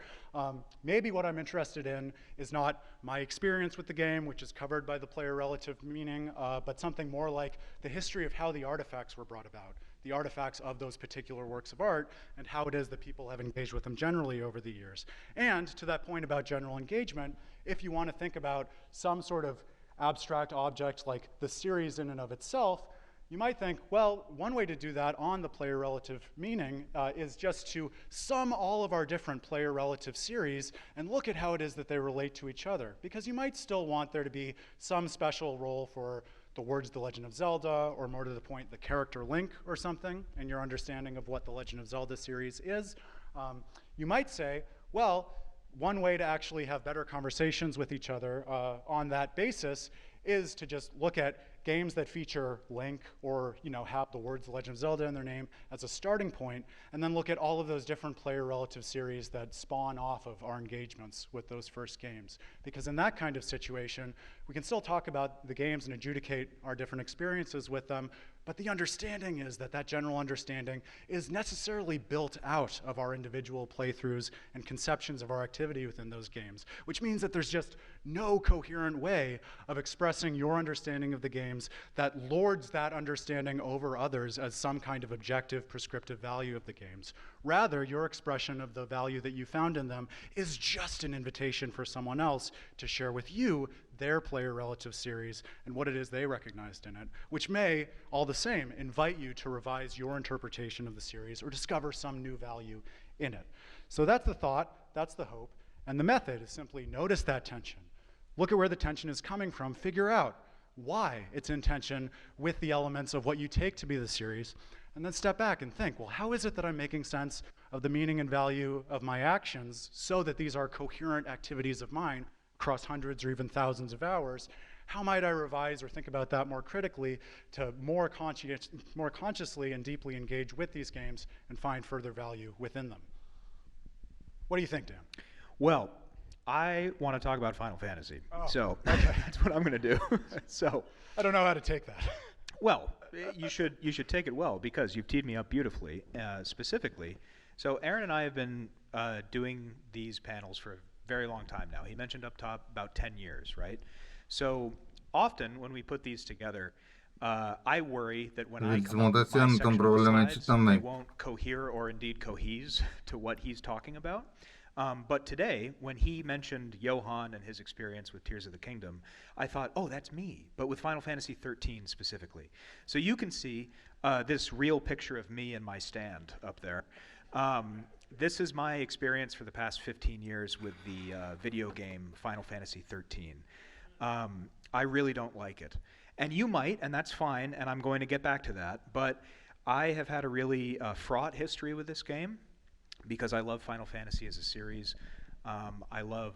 maybe what I'm interested in is not my experience with the game, which is covered by the player relative meaning, but something more like the history of how the artifacts were brought about, the artifacts of those particular works of art, and how it is that people have engaged with them generally over the years. And to that point about general engagement, if you want to think about some sort of abstract object like the series in and of itself, you might think, well, one way to do that on the player relative meaning is just to sum all of our different player relative series and look at how it is that they relate to each other. Because you might still want there to be some special role for the words The Legend of Zelda, or more to the point, the character Link or something, in your understanding of what the Legend of Zelda series is. You might say, well, one way to actually have better conversations with each other on that basis is to just look at games that feature Link or have the words The Legend of Zelda in their name as a starting point, and then look at all of those different player relative series that spawn off of our engagements with those first games. Because in that kind of situation, we can still talk about the games and adjudicate our different experiences with them, but the understanding is that that general understanding is necessarily built out of our individual playthroughs and conceptions of our activity within those games, which means that there's just no coherent way of expressing your understanding of the games that lords that understanding over others as some kind of objective prescriptive value of the games. Rather, your expression of the value that you found in them is just an invitation for someone else to share with you their player relative series and what it is they recognized in it, which may, all the same, invite you to revise your interpretation of the series or discover some new value in it. So that's the thought, that's the hope, and the method is simply notice that tension. Look at where the tension is coming from, figure out why it's in tension with the elements of what you take to be the series, and then step back and think, well, how is it that I'm making sense of the meaning and value of my actions so that these are coherent activities of mine across hundreds or even thousands of hours? How might I revise or think about that more critically to more consciously and deeply engage with these games and find further value within them? What do you think, Dan? Well, I want to talk about Final Fantasy. Oh, so okay. that's what I'm going to do. So I don't know how to take that. Well, you should take it well because you've teed me up beautifully, specifically. So Aaron and I have been doing these panels for a very long time now. He mentioned up top about 10 years, right? So often when we put these together, I worry that when I Eles come vão up with my descendo, então section of the provavelmente slides, they também. won't cohere or indeed cohese to what he's talking about. But today, when he mentioned Johan and his experience with Tears of the Kingdom, I thought, oh, that's me, but with Final Fantasy XIII specifically. So you can see this real picture of me in my stand up there. This is my experience for the past 15 years with the video game Final Fantasy XIII. I really don't like it. And you might, and that's fine, and I'm going to get back to that, but I have had a really fraught history with this game because I love Final Fantasy as a series. I love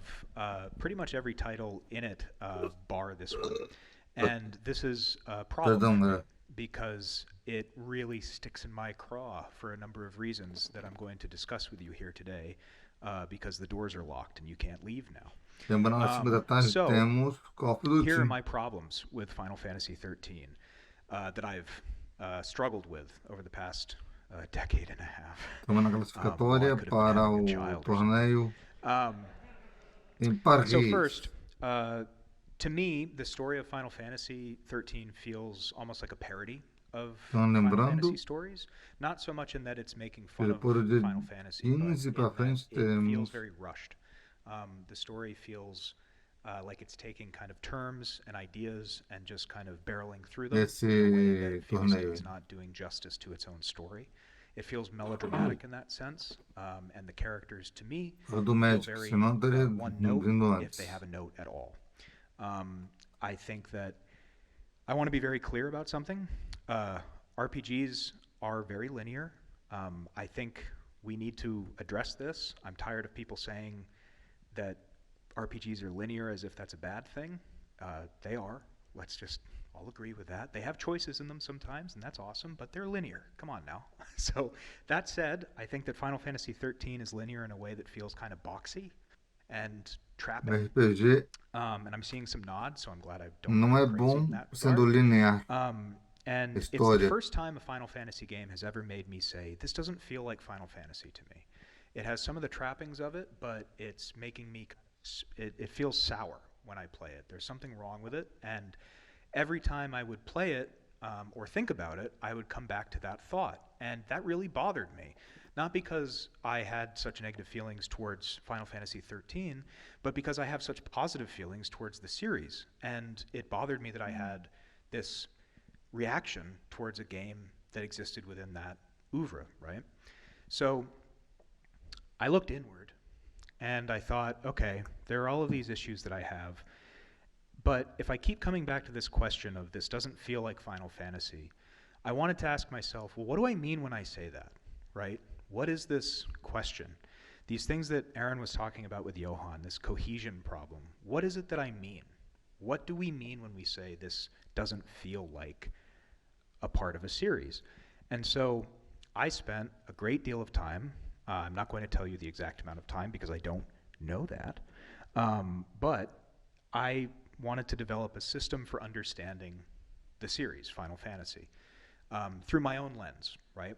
pretty much every title in it, bar this one. And this is a problem Perdão, for me galera. because it really sticks in my craw for a number of reasons that I'm going to discuss with you here today, because the doors are locked and you can't leave now. Lembrando, às 5 da tarde So, temos Call of Duty. Here are my problems with Final Fantasy XIII that I've struggled with over the past decade and a half. Estamos na Well, I classificatória could have been para having a o child or something. torneio Um, em Paris. So first, to me, the story of Final Fantasy XIII feels almost like a parody of Então, Final lembrando Fantasy stories. Not so much in that it's making que fun of depois do dia Final Fantasy, but 15 in para that frente it feels temos very rushed. The story feels like it's taking kind of terms and ideas and just kind of barreling through them esse in a way that it feels like torneio. it's not doing justice to its own story. It feels melodramatic in that sense, and the characters, to me, O do feel médico, very senão teria one note vindo if antes. they have a note at all. I think that I want to be very clear about something. RPGs are very linear. I think we need to address this. I'm tired of people saying that RPGs are linear as if that's a bad thing. They are. Let's just all agree with that. They have choices in them sometimes, and that's awesome, but they're linear. Come on now. So that said, I think that Final Fantasy XIII is linear in a way that feels kind of boxy and trapping. RPG And I'm seeing some nods, so I'm glad I don't não é go crazy in bom that sendo regard. linear. And it's the História. first time a Final Fantasy game has ever made me say, this doesn't feel like Final Fantasy to me. It has some of the trappings of it, but it's making me, it feels sour when I play it. There's something wrong with it, and every time I would play it or think about it, I would come back to that thought, and that really bothered me. Not because I had such negative feelings towards Final Fantasy XIII, but because I have such positive feelings towards the series, and it bothered me that I had this reaction towards a game that existed within that oeuvre, right? So I looked inward, and I thought, okay, there are all of these issues that I have, but if I keep coming back to this question of this doesn't feel like Final Fantasy, I wanted to ask myself, well, what do I mean when I say that, right? What is this question? These things that Aaron was talking about with Johan, this cohesion problem, what is it that I mean? What do we mean when we say this doesn't feel like a part of a series? And so I spent a great deal of time, I'm not going to tell you the exact amount of time because I don't know that, but I wanted to develop a system for understanding the series, Final Fantasy, through my own lens, right?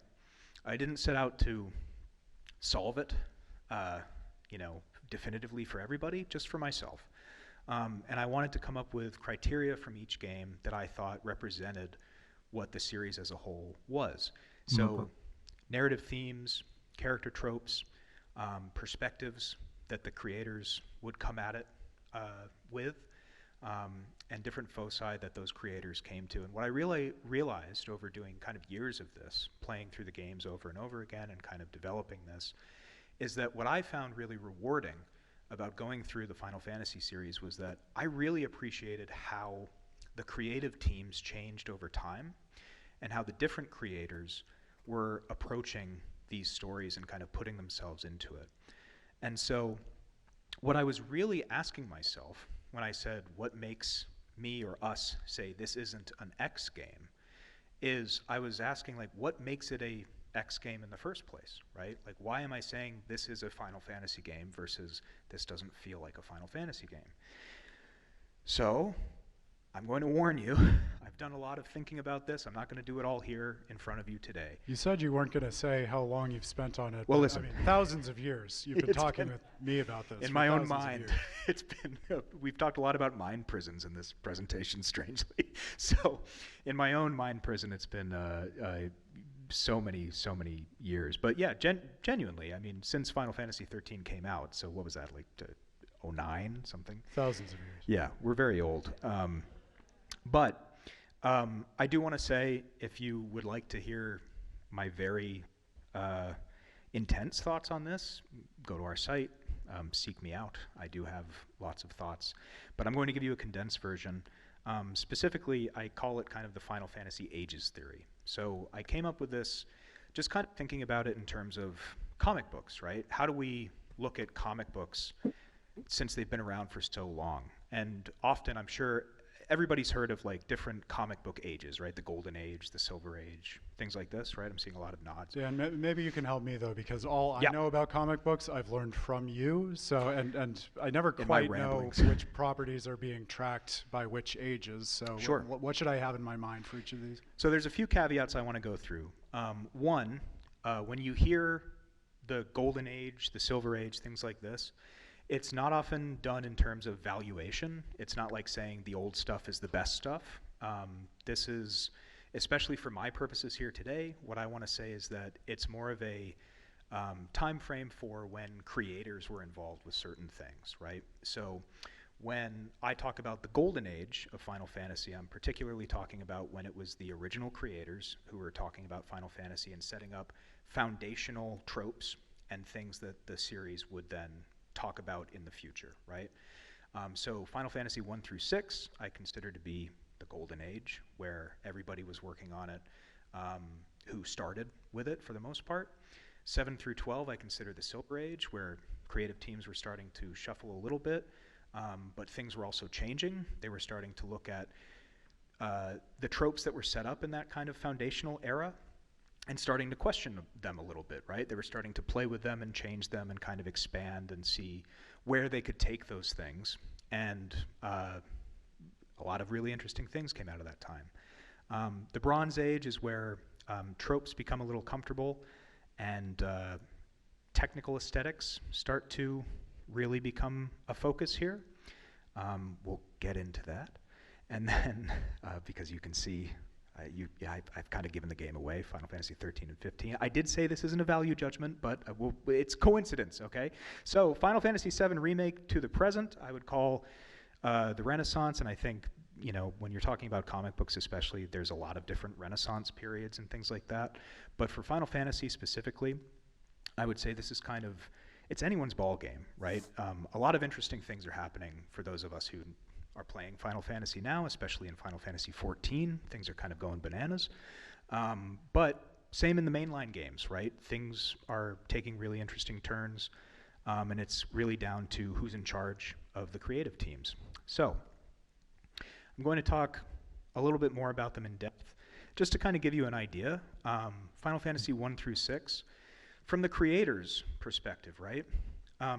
I didn't set out to solve it, definitively for everybody, just for myself. And I wanted to come up with criteria from each game that I thought represented what the series as a whole was. So narrative themes, character tropes, perspectives that the creators would come at it with, and different foci that those creators came to. And what I really realized over doing kind of years of this, playing through the games over and over again and kind of developing this, is that what I found really rewarding about going through the Final Fantasy series was that I really appreciated how the creative teams changed over time and how the different creators were approaching these stories and kind of putting themselves into it. And so what I was really asking myself when I said what makes me or us say this isn't an X game is I was asking, like, what makes it a X game in the first place, right? Like, why am I saying this is a Final Fantasy game versus this doesn't feel like a Final Fantasy game? So I'm going to warn you, I've I've done a lot of thinking about this. I'm not going to do it all here in front of you today. You said you weren't going to say how long you've spent on it. Well, but, listen. I mean, thousands of years. You've been It's talking been- with me about this. In for my own thousands of mind, years. it's been, we've talked a lot about mind prisons in this presentation, strangely. So, in my own mind prison, it's been so many years. But yeah, genuinely, I mean, since Final Fantasy 13 came out, so what was that, like 09, something? Thousands of years. Yeah, we're very old. But I do want to say, if you would like to hear my very intense thoughts on this, go to our site, seek me out. I do have lots of thoughts. But I'm going to give you a condensed version. Specifically, I call it kind of the Final Fantasy Ages theory. So I came up with this just kind of thinking about it in terms of comic books, right? How do we look at comic books since they've been around for so long? And often, I'm sure everybody's heard of like different comic book ages, right? The Golden Age, the Silver Age, things like this, right? I'm seeing a lot of nods. Yeah, and maybe you can help me though, because all Yeah. I know about comic books, I've learned from you. So, and I never In my quite know ramblings. which properties are being tracked by which ages. So, Sure. what should I have in my mind for each of these? So there's a few caveats I want to go through. One, when you hear the Golden Age, the Silver Age, things like this, it's not often done in terms of valuation. It's not like saying the old stuff is the best stuff. This is, especially for my purposes here today, what I want to say is that it's more of a time frame for when creators were involved with certain things, right? So when I talk about the Golden Age of Final Fantasy, I'm particularly talking about when it was the original creators who were talking about Final Fantasy and setting up foundational tropes and things that the series would then talk about in the future, right? So Final Fantasy 1 through 6, I consider to be the Golden Age, where everybody was working on it, who started with it for the most part. 7 through 12, I consider the Silver Age, where creative teams were starting to shuffle a little bit, but things were also changing. They were starting to look at the tropes that were set up in that kind of foundational era and starting to question them a little bit, right? They were starting to play with them and change them and kind of expand and see where they could take those things. And a lot of really interesting things came out of that time. The Bronze Age is where tropes become a little comfortable and technical aesthetics start to really become a focus here. We'll get into that. And then, because you can see, I've kind of given the game away, Final Fantasy 13 and 15. I did say this isn't a value judgment, but it's coincidence, okay? So Final Fantasy 7 Remake to the present, I would call the Renaissance, and I think, you know, when you're talking about comic books especially, there's a lot of different Renaissance periods and things like that. But for Final Fantasy specifically, I would say this is kind of, it's anyone's ball game, right? A lot of interesting things are happening for those of us who are playing Final Fantasy now, especially in Final Fantasy 14. Things are kind of going bananas. But same in the mainline games, right? Things are taking really interesting turns, and it's really down to who's in charge of the creative teams. So I'm going to talk a little bit more about them in depth, just to kind of give you an idea. Final Fantasy 1 through 6, from the creator's perspective, right?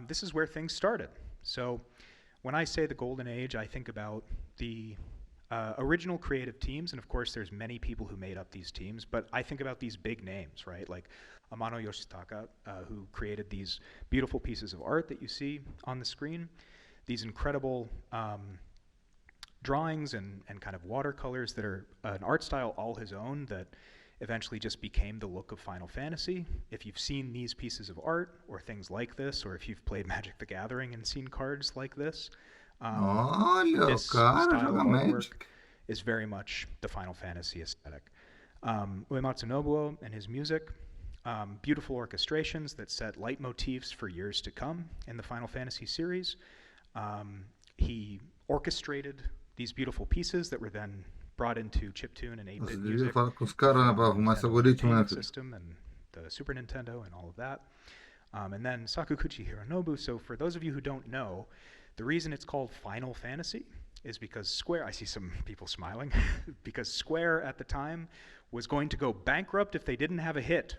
This is where things started. So when I say the Golden Age, I think about the original creative teams, and of course there's many people who made up these teams, but I think about these big names, right? Like Amano Yoshitaka, who created these beautiful pieces of art that you see on the screen, these incredible drawings and kind of watercolors that are an art style all his own that eventually just became the look of Final Fantasy. If you've seen these pieces of art or things like this, or if you've played Magic the Gathering and seen cards like this, Olha, o this cara style joga of artwork Magic. is very much the Final Fantasy aesthetic. Uematsu Nobuo and his music, beautiful orchestrations that set leitmotifs for years to come in the Final Fantasy series. He orchestrated these beautiful pieces that were then brought into chiptune and 8-bit Você devia music falar com os caras, né, pra arrumar esse Nintendo algoritmo, né, Entertainment filho? System and the Super Nintendo and all of that. And then Sakuguchi Hironobu. So for those of you who don't know, the reason it's called Final Fantasy is because Square, I see some people smiling, because Square at the time was going to go bankrupt if they didn't have a hit.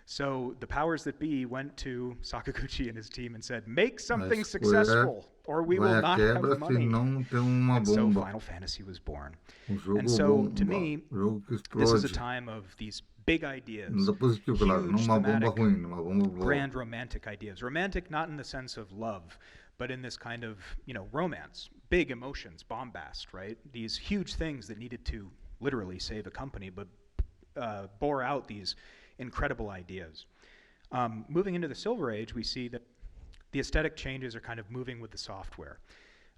So the powers that be went to Sakaguchi and his team and said, make A something Square successful or we vai will à not have quebra se money. não tem uma And so bomba. Final Fantasy was born. Um jogo And so, to bomba. me, Jogo que this is a explode. time of these big ideas, Nada positivo, claro. Não huge uma bomba thematic, ruim, uma bomba boa. grand romantic ideas. Romantic not in the sense of love, but in this kind of, romance, big emotions, bombast, right? These huge things that needed to literally save a company, but bore out these incredible ideas. Moving into the Silver Age, we see that the aesthetic changes are kind of moving with the software.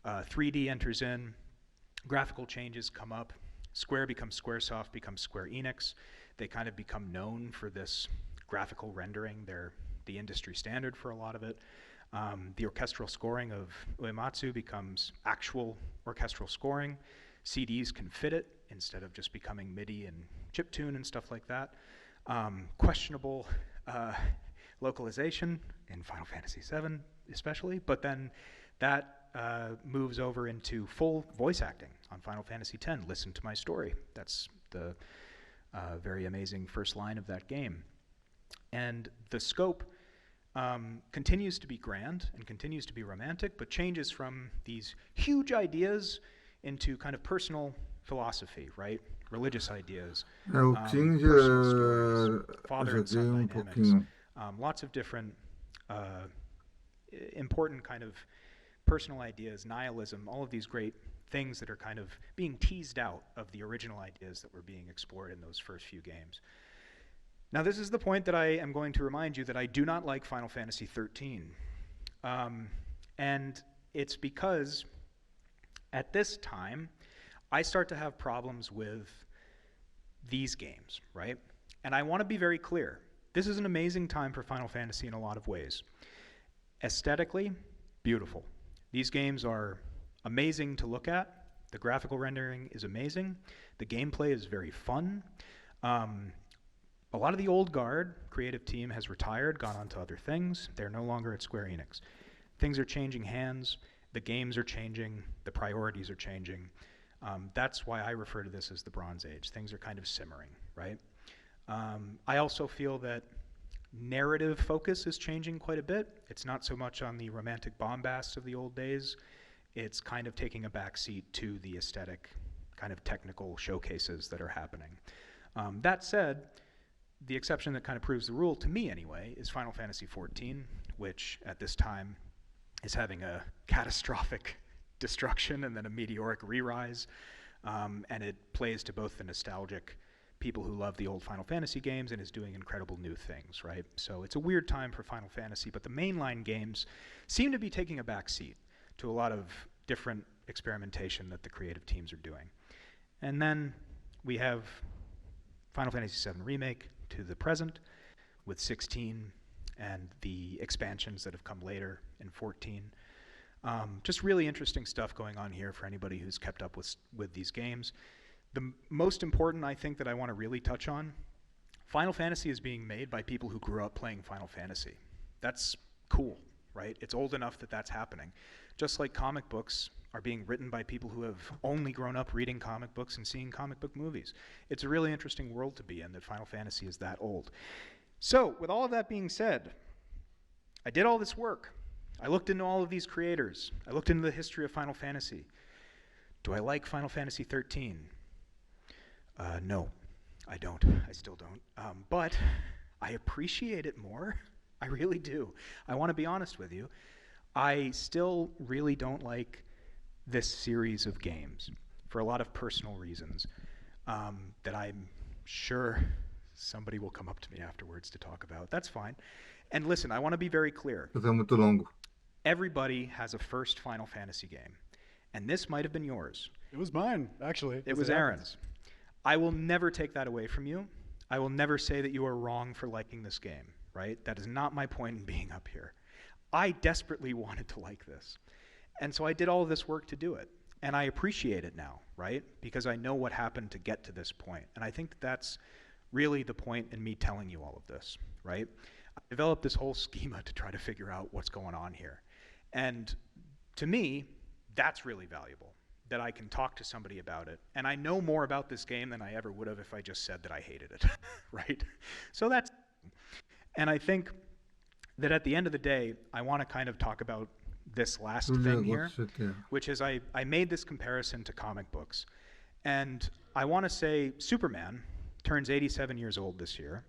3D enters in, graphical changes come up, Square becomes Squaresoft, becomes Square Enix. They kind of become known for this graphical rendering. They're the industry standard for a lot of it. The orchestral scoring of Uematsu becomes actual orchestral scoring. CDs can fit it instead of just becoming MIDI and chiptune and stuff like that. Questionable localization in Final Fantasy VII especially, but then that moves over into full voice acting on Final Fantasy X. Listen to my story. That's the very amazing first line of that game. And the scope continues to be grand and continues to be romantic, but changes from these huge ideas into kind of personal philosophy, right? Religious ideas, O King personal stories, já father and son joguei dynamics, pouquinho. lots of different important kind of personal ideas, nihilism, all of these great things that are kind of being teased out of the original ideas that were being explored in those first few games. Now, this is the point that I am going to remind you that I do not like Final Fantasy XIII. And it's because at this time, I start to have problems with these games, right? And I want to be very clear. This is an amazing time for Final Fantasy in a lot of ways. Aesthetically, beautiful. These games are amazing to look at. The graphical rendering is amazing. The gameplay is very fun. A lot of the old guard creative team has retired, gone on to other things. They're no longer at Square Enix. Things are changing hands. The games are changing. The priorities are changing. That's why I refer to this as the Bronze Age. Things are kind of simmering, right? I also feel that narrative focus is changing quite a bit. It's not so much on the romantic bombast of the old days. It's kind of taking a backseat to the aesthetic, kind of technical showcases that are happening. That said, the exception that kind of proves the rule, to me anyway, is Final Fantasy XIV, which at this time is having a catastrophic destruction and then a meteoric re-rise. And it plays to both the nostalgic people who love the old Final Fantasy games and is doing incredible new things, right? So it's a weird time for Final Fantasy, but the mainline games seem to be taking a back seat to a lot of different experimentation that the creative teams are doing. And then we have Final Fantasy VII Remake to the present with 16 and the expansions that have come later in 14. Just really interesting stuff going on here for anybody who's kept up with these games. The most important, I think, that I want to really touch on, Final Fantasy is being made by people who grew up playing Final Fantasy. That's cool, right? It's old enough that that's happening. Just like comic books are being written by people who have only grown up reading comic books and seeing comic book movies. It's a really interesting world to be in that Final Fantasy is that old. So, with all of that being said, I did all this work. I looked into all of these creators. I looked into the history of Final Fantasy. Do I like Final Fantasy 13? No, I don't. I still don't. But I appreciate it more. I really do. I want to be honest with you. I still really don't like this series of games for a lot of personal reasons that I'm sure somebody will come up to me afterwards to talk about. That's fine. And listen, I want to be very clear. Mas é muito longo. Everybody has a first Final Fantasy game. And this might have been yours. It was mine, actually. It was Aaron's. I will never take that away from you. I will never say that you are wrong for liking this game, right? That is not my point in being up here. I desperately wanted to like this. And so I did all of this work to do it. And I appreciate it now, right? Because I know what happened to get to this point. And I think that that's really the point in me telling you all of this, right? I developed this whole schema to try to figure out what's going on here. And to me, that's really valuable, that I can talk to somebody about it. And I know more about this game than I ever would have if I just said that I hated it, right? So that's, And I think that at the end of the day, I want to kind of talk about this last Julia, thing here, what's it there? which is I made this comparison to comic books. And I want to say Superman turns 87 years old this year.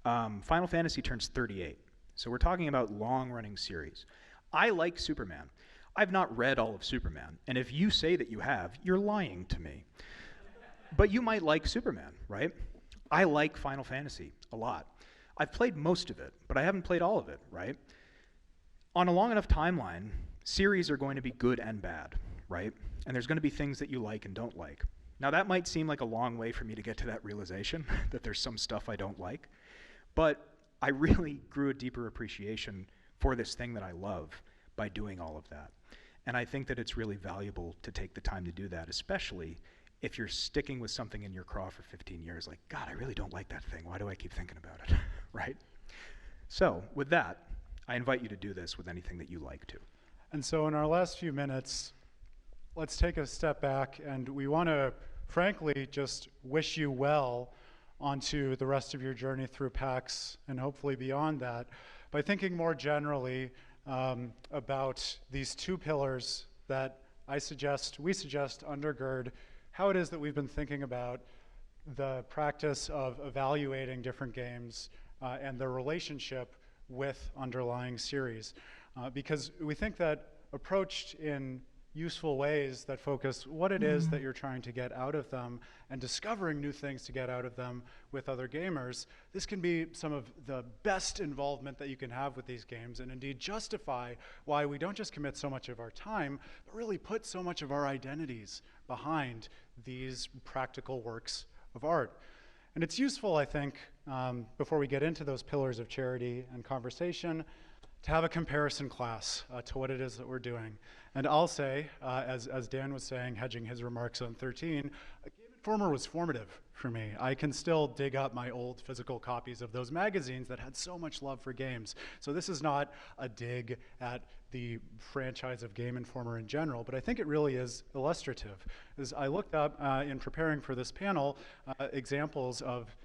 Final Fantasy turns 38. So we're talking about long-running series. I like Superman. I've not read all of Superman. And if you say that you have, you're lying to me. But you might like Superman, right? I like Final Fantasy a lot. I've played most of it, but I haven't played all of it, right? On a long enough timeline, series are going to be good and bad, right? And there's going to be things that you like and don't like. Now that might seem like a long way for me to get to that realization that there's some stuff I don't like, but I really grew a deeper appreciation for this thing that I love by doing all of that. And I think that it's really valuable to take the time to do that, especially if you're sticking with something in your craw for 15 years, like, God, I really don't like that thing. Why do I keep thinking about it, right? So with that, I invite you to do this with anything that you like to. And so in our last few minutes, let's take a step back, and we want to, frankly, just wish you well onto the rest of your journey through PAX and hopefully beyond that by thinking more generally about these two pillars that we suggest undergird how it is that we've been thinking about the practice of evaluating different games and their relationship with underlying series. Because we think that approached in useful ways that focus what it is that you're trying to get out of them and discovering new things to get out of them with other gamers, this can be some of the best involvement that you can have with these games, and indeed justify why we don't just commit so much of our time, but really put so much of our identities behind these practical works of art. And it's useful, I think, before we get into those pillars of charity and conversation, to have a comparison class to what it is that we're doing. And I'll say, as Dan was saying, hedging his remarks on 13, Game Informer was formative for me. I can still dig up my old physical copies of those magazines that had so much love for games. So this is not a dig at the franchise of Game Informer in general, but I think it really is illustrative. As I looked up in preparing for this panel examples of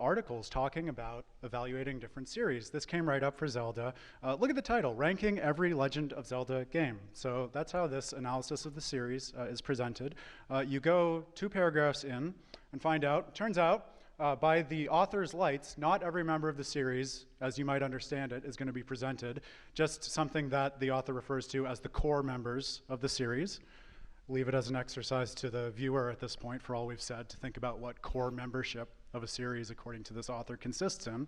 articles talking about evaluating different series. This came right up for Zelda. Look at the title, Ranking Every Legend of Zelda Game. So that's how this analysis of the series is presented. You go 2 paragraphs in and find out, turns out, by the author's lights, not every member of the series, as you might understand it, is going to be presented, just something that the author refers to as the core members of the series. Leave it as an exercise to the viewer at this point, for all we've said, to think about what core membership of a series, according to this author, consists in.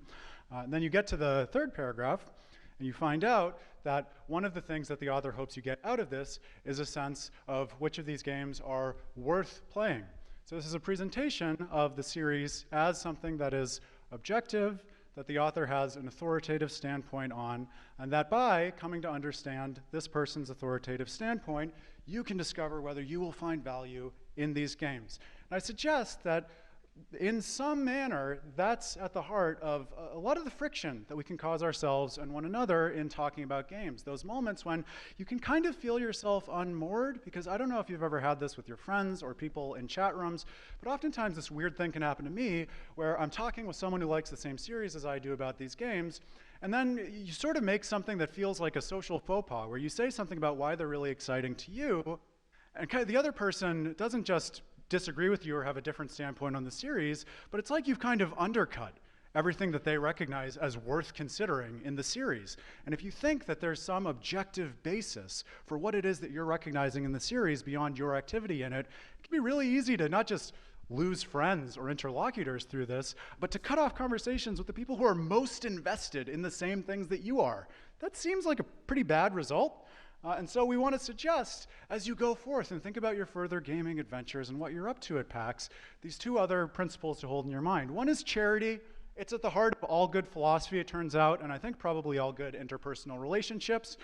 And then you get to the 3rd paragraph, and you find out that one of the things that the author hopes you get out of this is a sense of which of these games are worth playing. So this is a presentation of the series as something that is objective, that the author has an authoritative standpoint on, and that by coming to understand this person's authoritative standpoint, you can discover whether you will find value in these games. And I suggest that in some manner, that's at the heart of a lot of the friction that we can cause ourselves and one another in talking about games. Those moments when you can kind of feel yourself unmoored, because I don't know if you've ever had this with your friends or people in chat rooms, but oftentimes this weird thing can happen to me where I'm talking with someone who likes the same series as I do about these games, and then you sort of make something that feels like a social faux pas, where you say something about why they're really exciting to you, and kind of the other person doesn't just disagree with you or have a different standpoint on the series, but it's like you've kind of undercut everything that they recognize as worth considering in the series. And if you think that there's some objective basis for what it is that you're recognizing in the series beyond your activity in it, it can be really easy to not just lose friends or interlocutors through this, but to cut off conversations with the people who are most invested in the same things that you are. That seems like a pretty bad result. And so we want to suggest, as you go forth and think about your further gaming adventures and what you're up to at PAX, these 2 other principles to hold in your mind. One is charity. It's at the heart of all good philosophy, it turns out, and I think probably all good interpersonal relationships.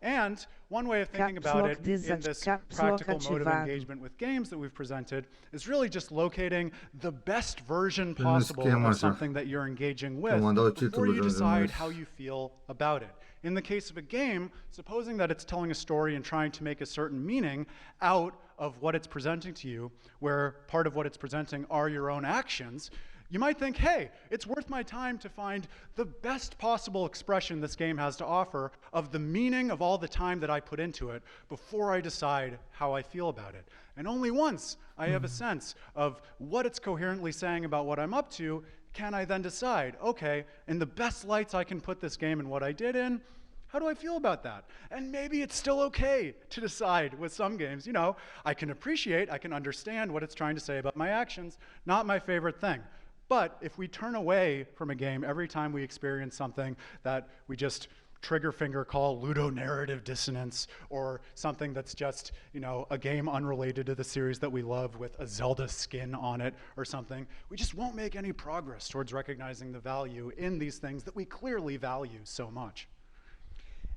And one way of thinking about it in this practical mode of engagement with games that we've presented is really just locating the best version possible of something that you're engaging with before you decide how you feel about it. In the case of a game, supposing that it's telling a story and trying to make a certain meaning out of what it's presenting to you, where part of what it's presenting are your own actions, You might think, hey, it's worth my time to find the best possible expression this game has to offer of the meaning of all the time that I put into it before I decide how I feel about it. And only once I have a sense of what it's coherently saying about what I'm up to, can I then decide, okay, in the best lights I can put this game and what I did in, how do I feel about that? And maybe it's still okay to decide with some games, you know, I can appreciate, I can understand what it's trying to say about my actions, not my favorite thing. But if we turn away from a game every time we experience something that we just trigger finger call ludonarrative dissonance, or something that's just, you know, a game unrelated to the series that we love with a Zelda skin on it or something, we just won't make any progress towards recognizing the value in these things that we clearly value so much.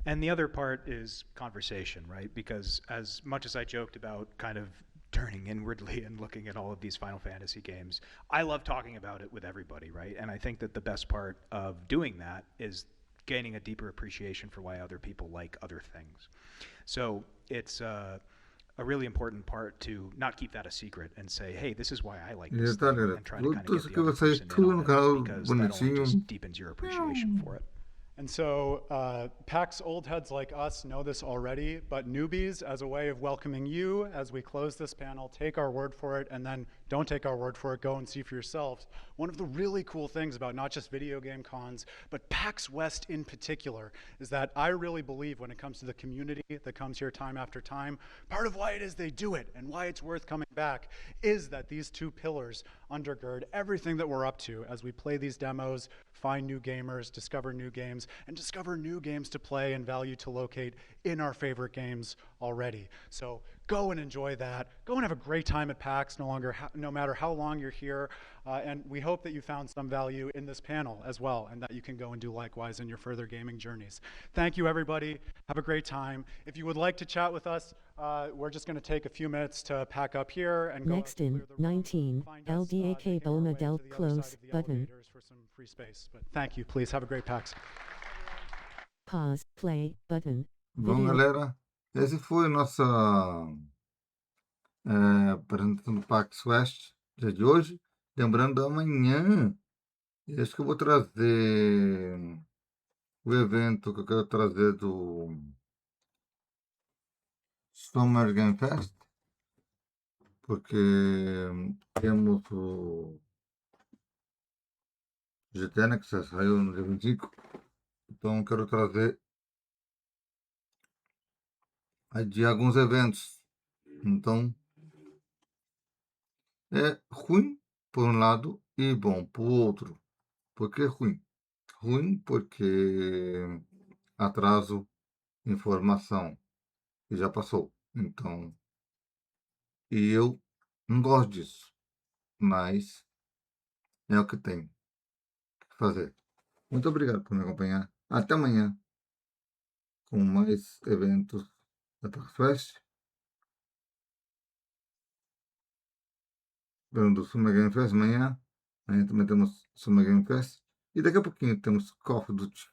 And the other part is conversation, right? Because as much as I joked about kind of turning inwardly and looking at all of these Final Fantasy games, I love talking about it with everybody, right? And I think that the best part of doing that is gaining a deeper appreciation for why other people like other things. So it's a really important part to not keep that a secret and say, hey, this is why I like this thing, and try to kind of get the other person in on it, because that only just deepens your appreciation for it. And so PAX old heads like us know this already, but newbies, as a way of welcoming you as we close this panel, take our word for it, and then don't take our word for it, go and see for yourselves. One of the really cool things about not just video game cons, but PAX West in particular, is that I really believe when it comes to the community that comes here time after time, part of why it is they do it and why it's worth coming back is that these two pillars undergird everything that we're up to as we play these demos, find new gamers, discover new games, and discover new games to play and value to locate in our favorite games already. So go and enjoy that. Go and have a great time at PAX, no matter how long you're here. And we hope that you found some value in this panel as well, and that you can go and do likewise in your further gaming journeys. Thank you, everybody. Have a great time. If you would like to chat with us, we're just going to take a few minutes to pack up here and go Next in clear the room. 19, Find us, LDAK making our way Bona to del the other side Close of the button. elevators for some free space. But thank you. Please have a great PAX. Pause, play, button. Bom, Video. galera, esse foi a nossa apresentação do PAX West dia de hoje. Lembrando, amanhã, acho que eu vou trazer o evento que eu quero trazer do Summer Game Fest, porque temos o GTA, né, que já saiu no dia 25, então quero trazer de alguns eventos. Então, é ruim por um lado e bom por outro. Por que ruim? Ruim porque atraso informação e já passou. Então, e eu não gosto disso, mas é o que tem que fazer. Muito obrigado por me acompanhar. Até amanhã com mais eventos da PAX West. Do Summer Game Fest amanhã. Amanhã também temos Summer Game Fest. E daqui a pouquinho temos Call of Duty.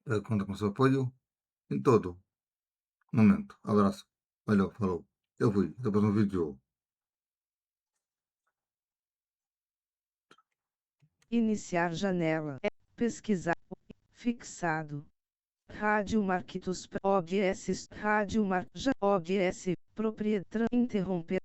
Eu conto com seu apoio em todo momento. Abraço. Valeu, falou. Eu fui. Até o próximo vídeo. Iniciar janela. Pesquisar. Fixado. Rádio Marquitos OBS. Rádio OBS. Proprietário. Interromper.